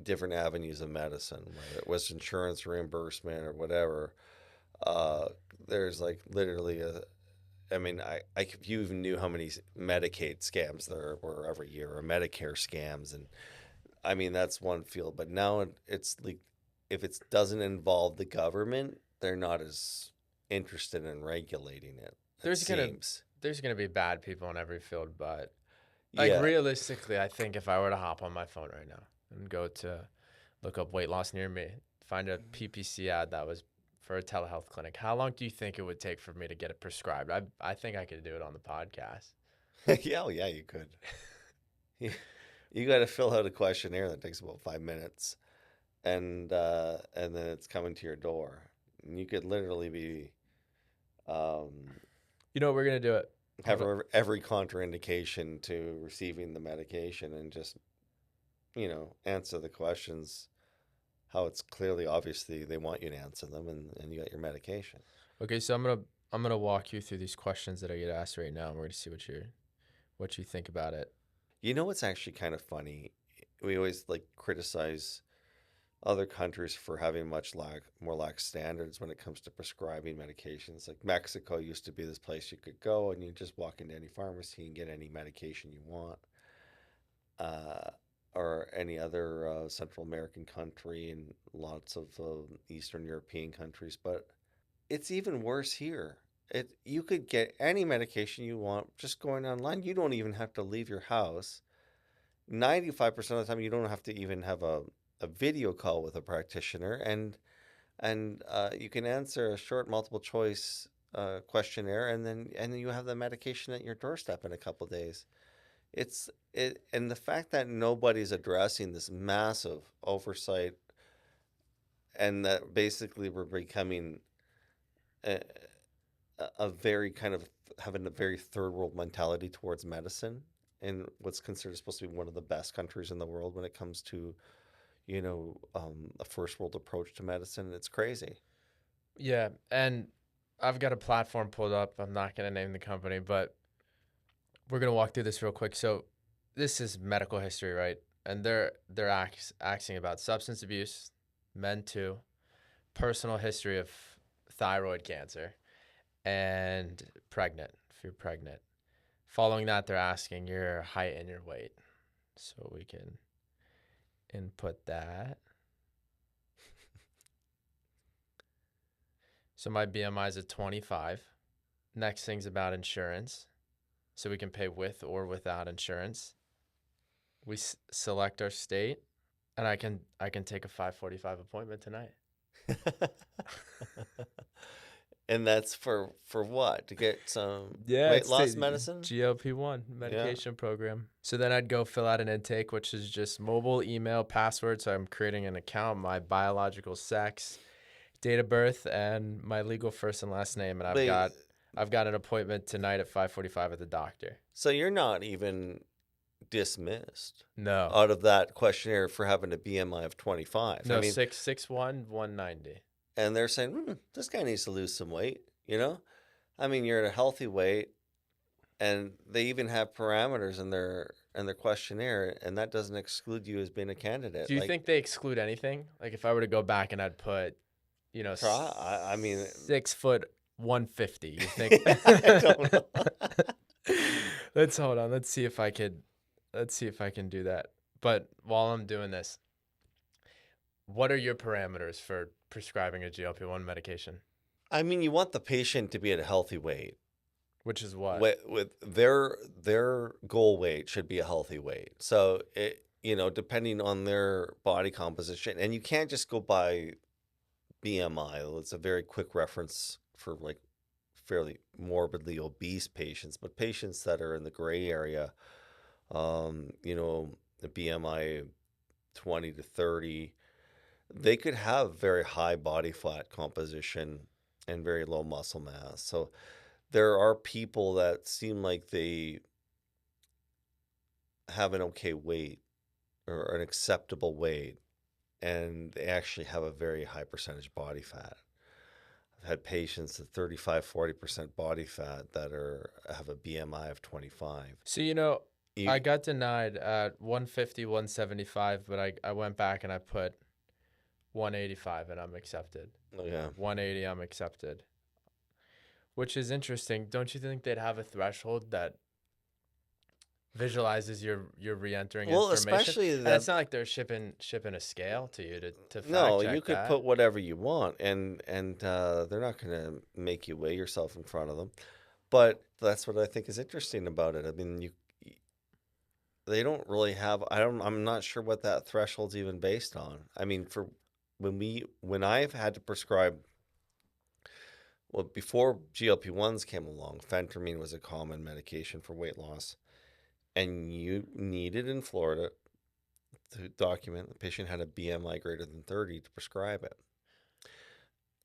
different avenues of medicine, whether it was insurance reimbursement or whatever. Uh, there's like literally I mean, if you even knew how many Medicaid scams there were every year, or Medicare scams, and I mean that's one field. But now it's like if it doesn't involve the government, they're not as interested in regulating it. It There's gonna seems. there's gonna be bad people in every field, but like Yeah. realistically, I think if I were to hop on my phone right now and go to look up weight loss near me, find a PPC ad that was for a telehealth clinic, how long do you think it would take for me to get it prescribed? I think I could do it on the podcast. Yeah, oh, yeah, you could. You got to fill out a questionnaire that takes about 5 minutes, and then it's coming to your door. And you could literally be um, You know what we're gonna do it. have every contraindication to receiving the medication, and just answer the questions how it's clearly obviously they want you to answer them, and you got your medication. Okay, so I'm gonna walk you through these questions that I get asked right now, and we're gonna see what you think about it. You know what's actually kind of funny? We always like criticize other countries for having more lax standards when it comes to prescribing medications. Like Mexico used to be this place you could go and you just walk into any pharmacy and get any medication you want, uh, or any other Central American country and lots of Eastern European countries. But it's even worse here. You could get any medication you want just going online. You don't even have to leave your house. 95% of the time you don't have to even have a video call with a practitioner, and you can answer a short multiple choice questionnaire, and then you have the medication at your doorstep in a couple of days. And the fact that nobody's addressing this massive oversight, and that basically we're becoming a, a very kind of having a very third world mentality towards medicine, in what's considered supposed to be one of the best countries in the world when it comes to a first world approach to medicine. It's crazy. Yeah, and I've got a platform pulled up. I'm not gonna name the company, but we're gonna walk through this real quick. So, this is medical history, right? And they're asking about substance abuse, men too, personal history of thyroid cancer, and pregnant. If you're pregnant, following that, they're asking your height and your weight. So we can input that. So my BMI is a 25. Next thing's about insurance. So we can pay with or without insurance. We select our state, and I can take a 5:45 appointment tonight. And that's for what? To get some Yeah, weight it's loss the medicine? GLP-1 Yeah. medication program. So then I'd go fill out an intake, which is just mobile, email, password. So I'm creating an account, my biological sex, Date of birth and my legal first and last name, and But I've got an appointment tonight at 5:45 at the doctor. so you're not even dismissed No. out of that questionnaire for having a BMI of 25. I No, mean, 6'1", 190. and they're saying, this guy needs to lose some weight, you know? I mean, you're at a healthy weight, and they even have parameters in their questionnaire, and that doesn't exclude you as being a candidate. Do you Like, think they exclude anything? Like if I were to go back and I'd put, I mean, 6'1", 150. You think? I don't know. Let's hold on. Let's see if I can do that. But while I'm doing this, what are your parameters for prescribing a GLP-1 medication? I mean, you want the patient to be at a healthy weight. Which is what? With their goal weight should be a healthy weight. So depending on their body composition, and you can't just go by BMI. It's a very quick reference for like fairly morbidly obese patients, but patients that are in the gray area, the BMI 20 to 30, they could have very high body fat composition and very low muscle mass. So there are people that seem like they have an okay weight or an acceptable weight, and they actually have a very high percentage body fat. I've had patients at 35-40% body fat that have a BMI of 25. So, I got denied at 150, 175, but I went back and I put 185 and I'm accepted. Oh, yeah. 180, I'm accepted. Which is interesting. Don't you think they'd have a threshold that visualizes your re-entering Well, information? especially And it's not like they're shipping a scale to you to fact no, check you could that. put whatever you want, and they're not going to make you weigh yourself in front of them. But that's what I think is interesting about it. I mean, they don't really have. I'm not sure what that threshold's even based on. I mean, for when I've had to prescribe. Well, before GLP-1s came along, phentermine was a common medication for weight loss, and you needed in Florida to document the patient had a BMI greater than 30 to prescribe it.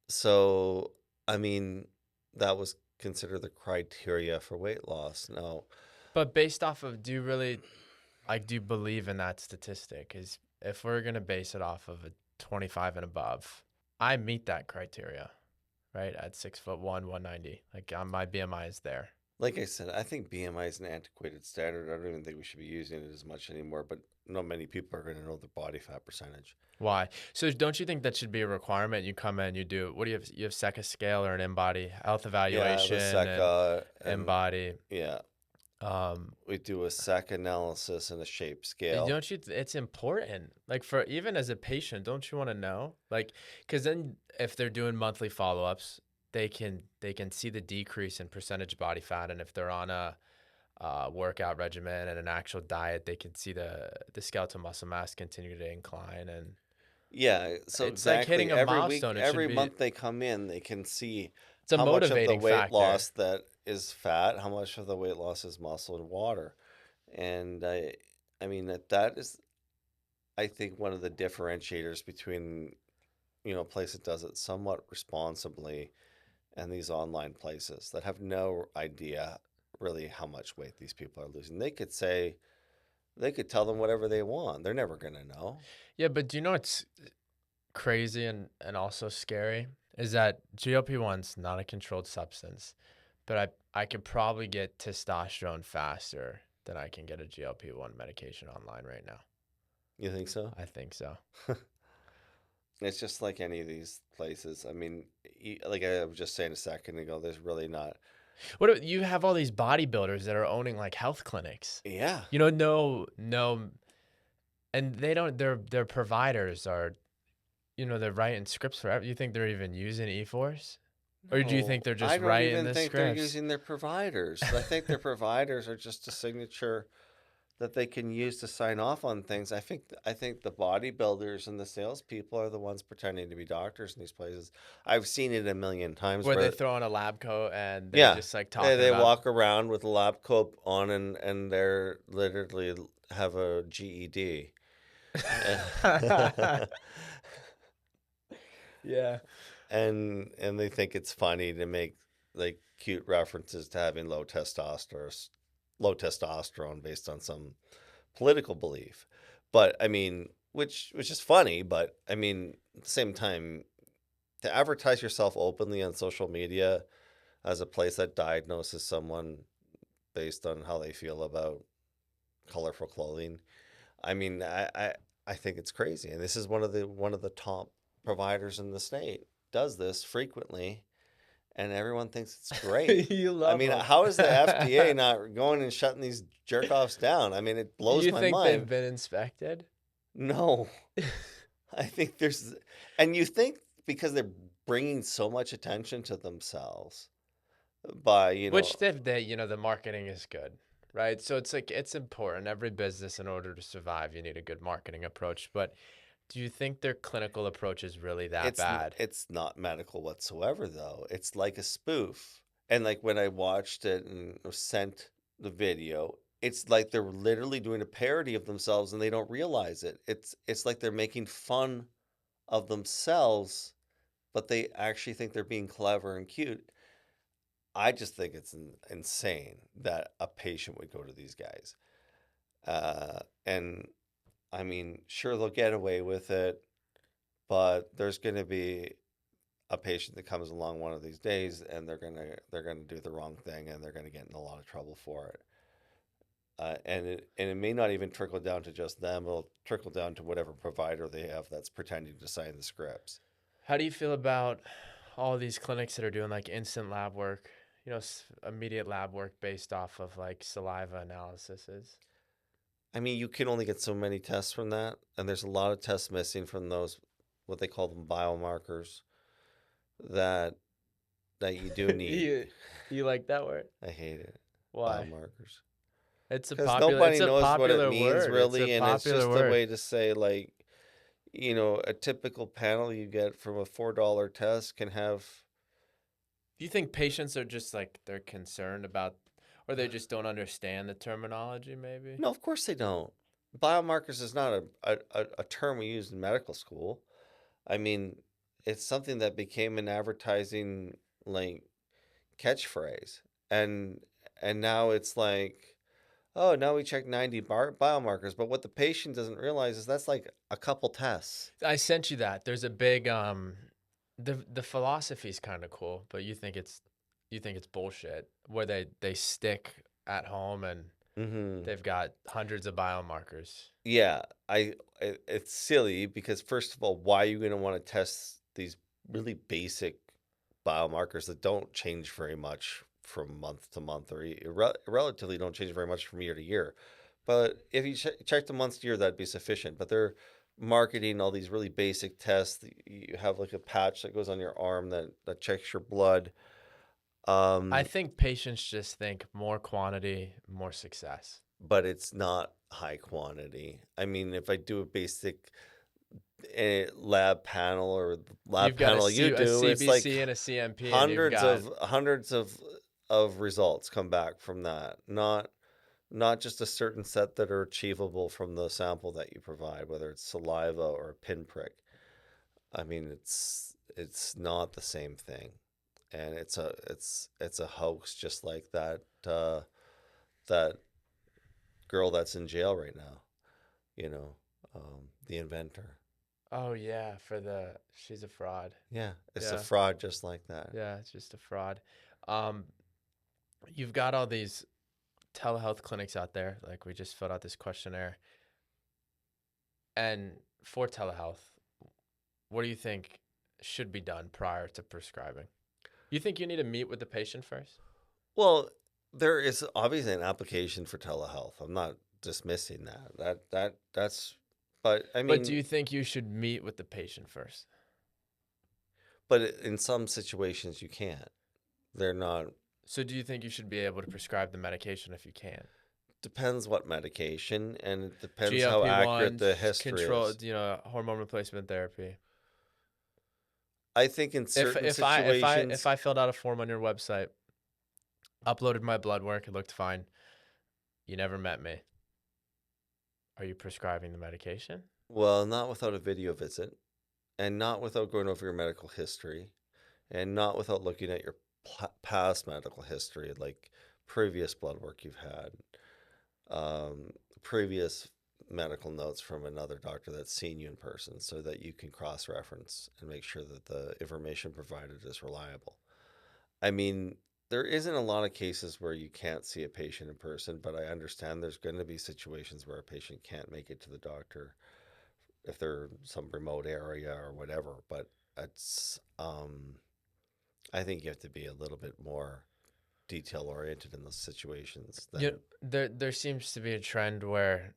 So, I mean, that was considered the criteria for weight loss. Now, But based off of, do you believe in that statistic? Is if we're going to base it off of a 25 and above, I meet that criteria, right? At 6'1", 190. Like my BMI is there. like I said, I think BMI is an antiquated standard. I don't even think we should be using it as much anymore, but not many people are going to know their body fat percentage. Why? So don't you think that should be a requirement? You come in, you do, what do you have? You have SECA scale or an in-body health evaluation the SECA and in-body. Yeah. We do a SEC analysis and a shape scale. Don't you? It's important. Like for even as a patient, don't you want to know? Like, because then if they're doing monthly follow-ups, they can see the decrease in percentage body fat, and if they're on a workout regimen and an actual diet, they can see the skeletal muscle mass continue to incline. And yeah, so it's exactly like hitting a every milestone. week, every month they come in, they can see It's a how much of the motivating weight factor. loss that is fat, how much of the weight loss is muscle and water. And I mean that is, I think, one of the differentiators between, a place that does it somewhat responsibly and these online places that have no idea really how much weight these people are losing. They could tell them whatever they want. They're never going to know. Yeah, but do you know what's crazy and also scary is that GLP-1's not a controlled substance, but I could probably get testosterone faster than I can get a GLP-1 medication online right now. You think so? I think so. It's just like any of these places. I mean, like I was just saying a second ago, there's really not. What if you have all these bodybuilders that are owning like health clinics? Yeah. No, and they don't. Their providers are, they're writing scripts for. You think they're even using E-Force, or do you think they're just writing the I don't even think scripts? they're using their providers. I think their providers are just a signature that they can use to sign off on things. I think the bodybuilders and the salespeople are the ones pretending to be doctors in these places. I've seen it a million times. Where they throw on a lab coat and they yeah, just like talking they about. walk around with a lab coat on and they're literally have a GED. Yeah. and they think it's funny to make like cute references to having low testosterone based on some political belief. But I mean, which is funny, but I mean, at the same time, to advertise yourself openly on social media as a place that diagnoses someone based on how they feel about colorful clothing, I mean, I think it's crazy. And this is one of the top providers in the state does this frequently, and everyone thinks it's great. You I love mean, how is the FDA them. not going and shutting these jerk offs down? I mean, it Do blows you my think they've mind. been inspected? No, I think and you think because they're bringing so much attention to themselves by, Which the marketing is good, right? So it's like it's important. Every business, in order to survive, you need a good marketing approach. But do you think their clinical approach is really that bad? it's not medical whatsoever though. It's like a spoof. And like when I watched it and was sent the video, it's like they're literally doing a parody of themselves and they don't realize it. It's like they're making fun of themselves, but they actually think they're being clever and cute. I just think it's insane that a patient would go to these guys. And I mean, sure they'll get away with it, but there's going to be a patient that comes along one of these days and they're gonna do the wrong thing and they're gonna get in a lot of trouble for it. And it may not even trickle down to just them. It'll trickle down to whatever provider they have that's pretending to sign the scripts. How do you feel about all these clinics that are doing like instant lab work, immediate lab work based off of like saliva analyses? I mean, you can only get so many tests from that, and there's a lot of tests missing from those, what they call them biomarkers, that that you do need. you you like that word? I hate it. Why? Biomarkers. It's a Because popular it's nobody a knows what it popular means word. It's a really, and it's popular just a word. way to say like, a typical panel you get from a $4 test can have. Do you think patients are just like they're concerned about or they just don't understand the terminology maybe? No, of course they don't. Biomarkers is not a term we use in medical school. I mean, it's something that became an advertising like catchphrase, and and now it's like, oh, now we check 90 biomarkers, but what the patient doesn't realize is that's like a couple tests. I sent you that. There's a big the philosophy is kind of cool, but you think it's bullshit where they stick at home and Mm-hmm. they've got hundreds of biomarkers. Yeah, it's silly because first of all, why are you going to want to test these really basic biomarkers that don't change very much from month to month, or relatively don't change very much from year to year? But if you check the months to year, that'd be sufficient. But they're marketing all these really basic tests. You have like a patch that goes on your arm that checks your blood. I Um, think patients just think more quantity, more success. but it's not high quantity. I mean, if I do a basic lab panel or lab You've got a, panel you C, a do, it's like CBC and a CMP, and you've hundreds got of hundreds of results come back from that. Not just a certain set that are achievable from the sample that you provide, whether it's saliva or a pinprick. I mean, it's not the same thing, and it's a hoax, just like that girl that's in jail right now. You know, the inventor. oh yeah, she's a fraud. Yeah, it's a Yeah. fraud just like that. Yeah, it's just a fraud. Um, you've got all these telehealth clinics out there. Like we just filled out this questionnaire. And for telehealth, what do you think should be done prior to prescribing? You think you need to meet with the patient first? Well, there is obviously an application for telehealth. I'm not dismissing that. That's, but I But do mean, you think you should meet with the patient first? but in some situations you can't. They're not. So do you think you should be able to prescribe the medication if you can? Depends what medication, and it depends how accurate GLP-1, the history control, is. hormone replacement therapy. I think in If certain if I if I if situations, I filled out a form on your website, uploaded my blood work, it looked fine. You never met me. Are you prescribing the medication? well, not without a video visit, and not without going over your medical history. and not without looking at your past medical history, like previous blood work you've had, um, previous medical notes from another doctor that's seen you in person, so that you can cross reference and make sure that the information provided is reliable. I mean, there isn't a lot of cases where you can't see a patient in person, but I understand there's going to be situations where a patient can't make it to the doctor if they're in some remote area or whatever. But it's, I think you have to be a little bit more detail oriented in those situations Yeah, than, there seems to be a trend where,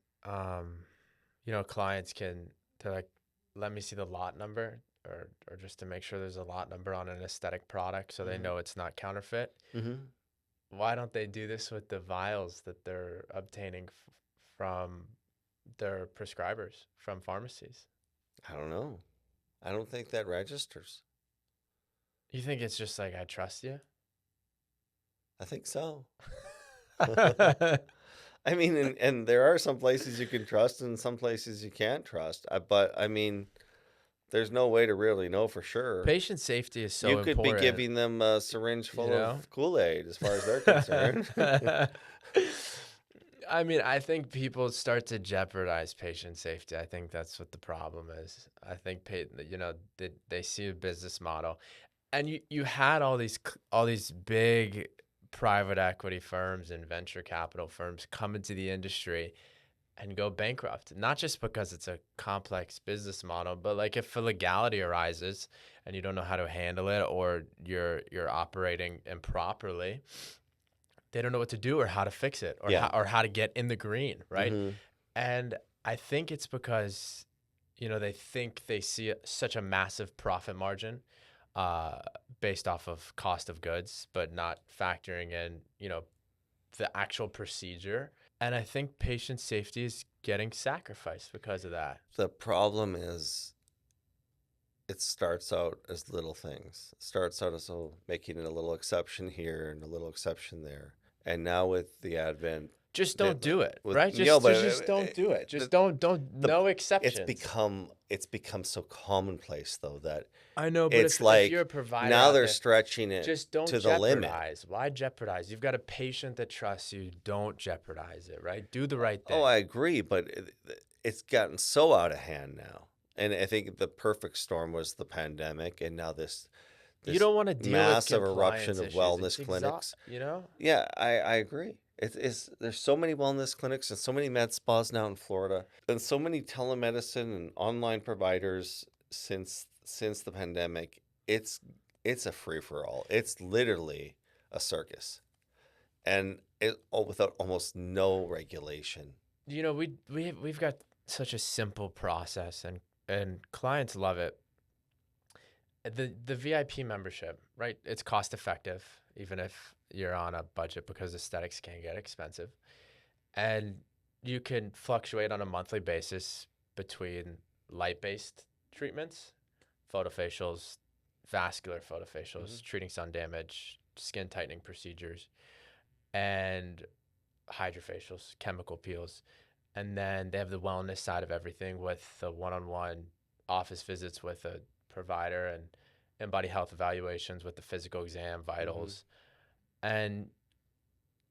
clients they're like, let me see the lot number, or just to make sure there's a lot number on an aesthetic product so they hmm know it's not counterfeit. hmm Why don't they do this with the vials that they're obtaining from their prescribers, from pharmacies? I don't know. I don't think that registers. You think it's just like, I trust you? I think so. I mean, and there are some places you can trust and some places you can't trust. But I mean, there's no way to really know for sure. Patient safety is You so could be important, giving them a syringe you full know? of Kool-Aid as far as they're concerned. I mean, I think people start to jeopardize patient safety. I think that's what the problem is. I think they see a business model, and you had all these big private equity firms and venture capital firms come into the industry and go bankrupt. Not just because it's a complex business model, but like if a legality arises and you don't know how to handle it, or you're operating improperly, they don't know what to do or how to fix it, Yeah. or how to get in the green, right? hmm And I think it's because they think they see such a massive profit margin uh, based off of cost of goods, but not factoring in the actual procedure. And I think patient safety is getting sacrificed because of that. The problem is it starts out as little things. It starts out as making it a little exception here and a little exception there. And now with the advent Just that don't do it, with right? Just don't do it. Just don't the no it's exceptions. become so commonplace though that I know, but it's if you're a like provider now out they're there, stretching it just don't to the limit. jeopardize. Why jeopardize? You've got a patient that trusts you. Don't jeopardize it, right? Do the right Oh, thing. I agree, but it's gotten so out of hand now. And I think the perfect storm was the pandemic, and now You this don't want to deal with massive eruption compliance of issues. It's wellness clinics. you know? Yeah, I agree. It's there's so many wellness clinics and so many med spas now in Florida, and so many telemedicine and online providers since the pandemic. It's a free for all. It's literally a circus, and without almost no regulation. We've got such a simple process, and clients love it. The VIP membership, right? It's cost effective, even if you're on a budget, because aesthetics can get expensive. And you can fluctuate on a monthly basis between light-based treatments, photofacials, vascular hmm photofacials, treating sun damage, skin tightening procedures, and hydrofacials, chemical peels. And then they have the wellness side of everything with the one-on-one office visits with a provider, and in-body health evaluations with the physical exam, hmm vitals, and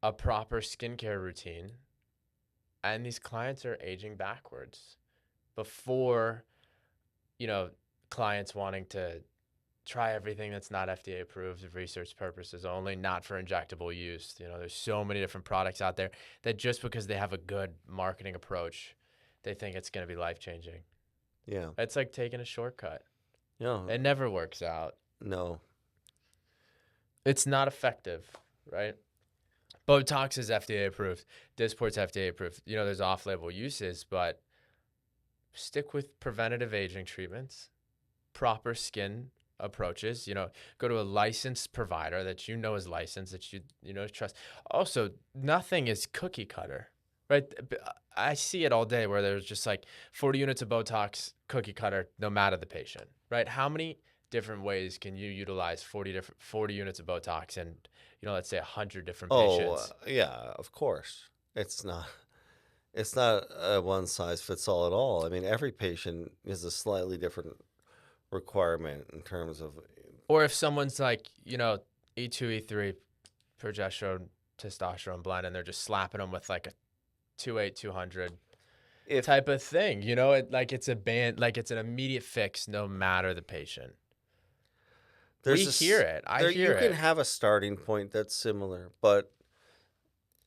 a proper skincare routine. And these clients are aging backwards before, you know, clients wanting to try everything that's not FDA approved for research purposes only, not for injectable use. There's so many different products out there that just because they have a good marketing approach, they think it's going to be life changing. Yeah. It's like taking a shortcut. No. It never works out. No. It's not effective, right? Botox is FDA approved. Dysport's FDA approved. There's off-label uses, but stick with preventative aging treatments, proper skin approaches. Go to a licensed provider that is licensed, that trust. Also, nothing is cookie cutter, right? I see it all day where there's just like 40 units of Botox, cookie cutter, no matter the patient, right? How many different ways can you utilize 40 units of Botox and let's say 100 different Oh, patients? yeah, of course. It's not it's not a one size fits all at all. I mean, every patient is a slightly different requirement in terms of Or if someone's like, E2, E3, progesterone, testosterone blend, and they're just slapping them with like a 2.8, 200 If type of thing, like it's a band, like it's an immediate fix no matter the patient. We there's hear this, it. I there hear you can it. have a starting point that's similar, but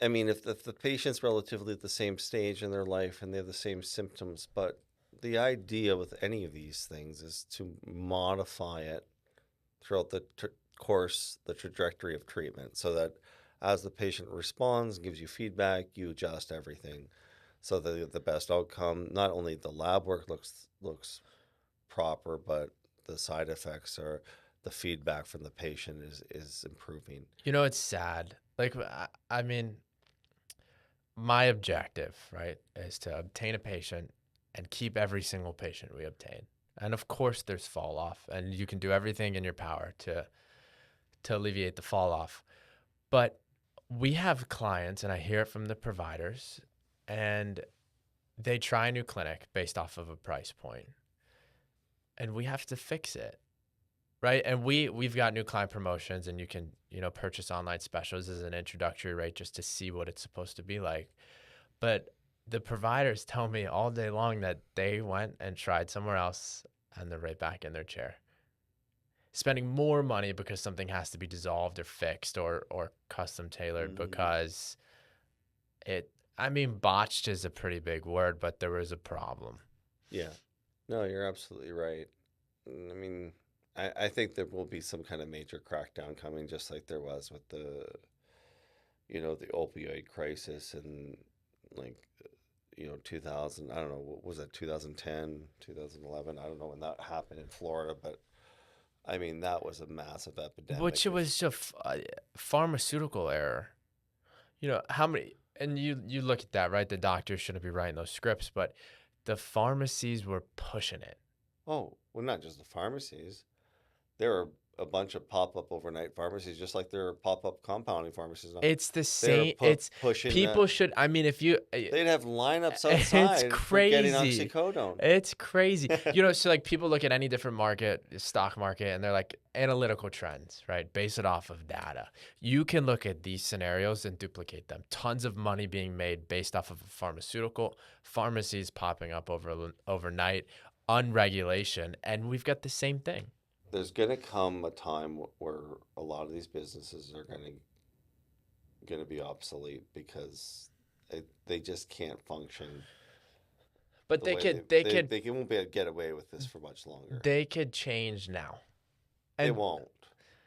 I mean, if the patient's relatively at the same stage in their life and they have the same symptoms, but the idea with any of these things is to modify it throughout the course, the trajectory of treatment, so that as the patient responds, gives you feedback, you adjust everything so that you get the best outcome. Not only the lab work looks proper, but the side effects or the feedback from the patient is improving. It's sad. Like, I mean, my objective, right, is to obtain a patient and keep every single patient we obtain. And of course, there's fall off, and you can do everything in your power to alleviate the fall off. But we have clients, and I hear it from the providers, and they try a new clinic based off of a price point, and we have to fix it, right? And we've got new client promotions, and you can purchase online specials as an introductory rate just to see what it's supposed to be like. But the providers tell me all day long that they went and tried somewhere else, and they're right back in their chair, spending more money because something has to be dissolved or fixed or custom tailored because botched is a pretty big word, but there was a problem. Yeah. No, you're absolutely right. I mean, I think there will be some kind of major crackdown coming, just like there was with the opioid crisis in like, 2000, I don't know, what was it, 2010, 2011? I don't know when that happened in Florida, but I mean, that was a massive epidemic Which it was just pharmaceutical error. How many, and you look at that, right? The doctors shouldn't be writing those scripts, but the pharmacies were pushing it. oh, well, not just the pharmacies. There are a bunch of pop-up overnight pharmacies, just like there are pop-up compounding pharmacies now. It's the They're same. It's pushing people that. should. I mean, if you, They'd have lineups it's outside for getting crazy. oxycodone. It's crazy. So like people look at any different market, stock market, and they're like analytical trends, right? Base it off of data. You can look at these scenarios and duplicate them. Tons of money being made based off of a pharmaceutical, pharmacies popping up overnight, unregulation, and we've got the same thing. There's going to come a time where a lot of these businesses are going to be obsolete because they just can't function But the they way could they could they won't be able to get away with this for much longer. they could change now. They And won't.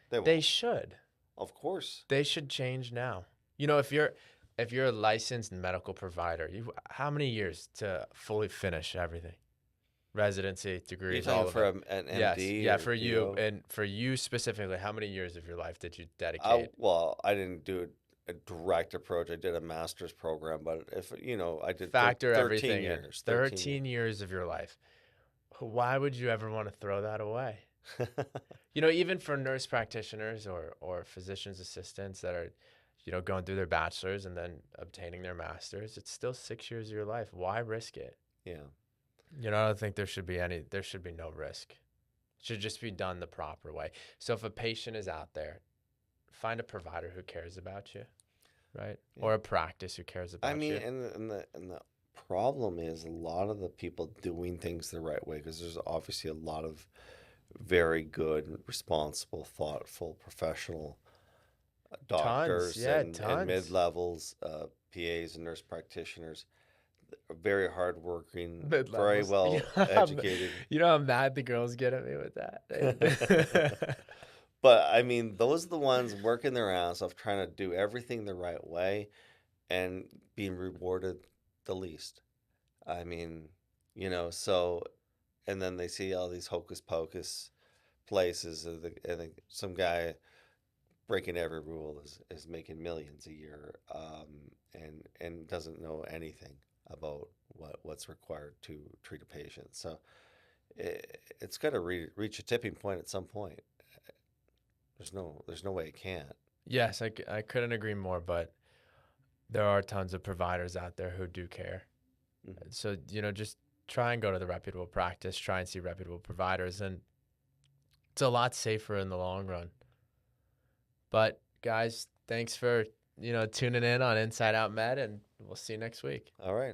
They they won't. should. Of course. They should change now. If you're a licensed medical provider, how many years to fully finish everything? Residency, You're degrees, talking all of for it. an Yes, MD yeah, or for you DO? and for you specifically, how many years of your life did you dedicate? Well, I didn't do a direct approach. I did a master's program, but if I did Factor 13 everything in. years. 13 years of your life. Why would you ever want to throw that away? years. Even for nurse practitioners or physician's assistants that are, going through their bachelor's and then obtaining their master's, it's still 6 years of your life. Why risk it? Yeah. I don't think there should be no risk. It should just be done the proper way. So if a patient is out there, find a provider who cares about you, right? Yeah. Or a practice who cares about I mean, you. and the problem is a lot of the people doing things the right way, because there's obviously a lot of very good, responsible, thoughtful, professional Tons, doctors yeah, and tons. mid-levels, PAs and nurse practitioners, very hardworking, Mid very levels. well educated. How mad the girls get at me with that. But I mean, those are the ones working their ass off, trying to do everything the right way and being rewarded the least. I mean, so, and then they see all these hocus pocus places, and some guy breaking every rule is making millions a year, and doesn't know anything about what's required to treat a patient. So it's got to reach a tipping point at some point. There's no way it can't. Yes, I couldn't agree more, but there are tons of providers out there who do care. Mhm. So, just try and go to the reputable practice, try and see reputable providers. And It's a lot safer in the long run. But guys, thanks for, tuning in on Inside Out Med, and we'll see you next week. All right.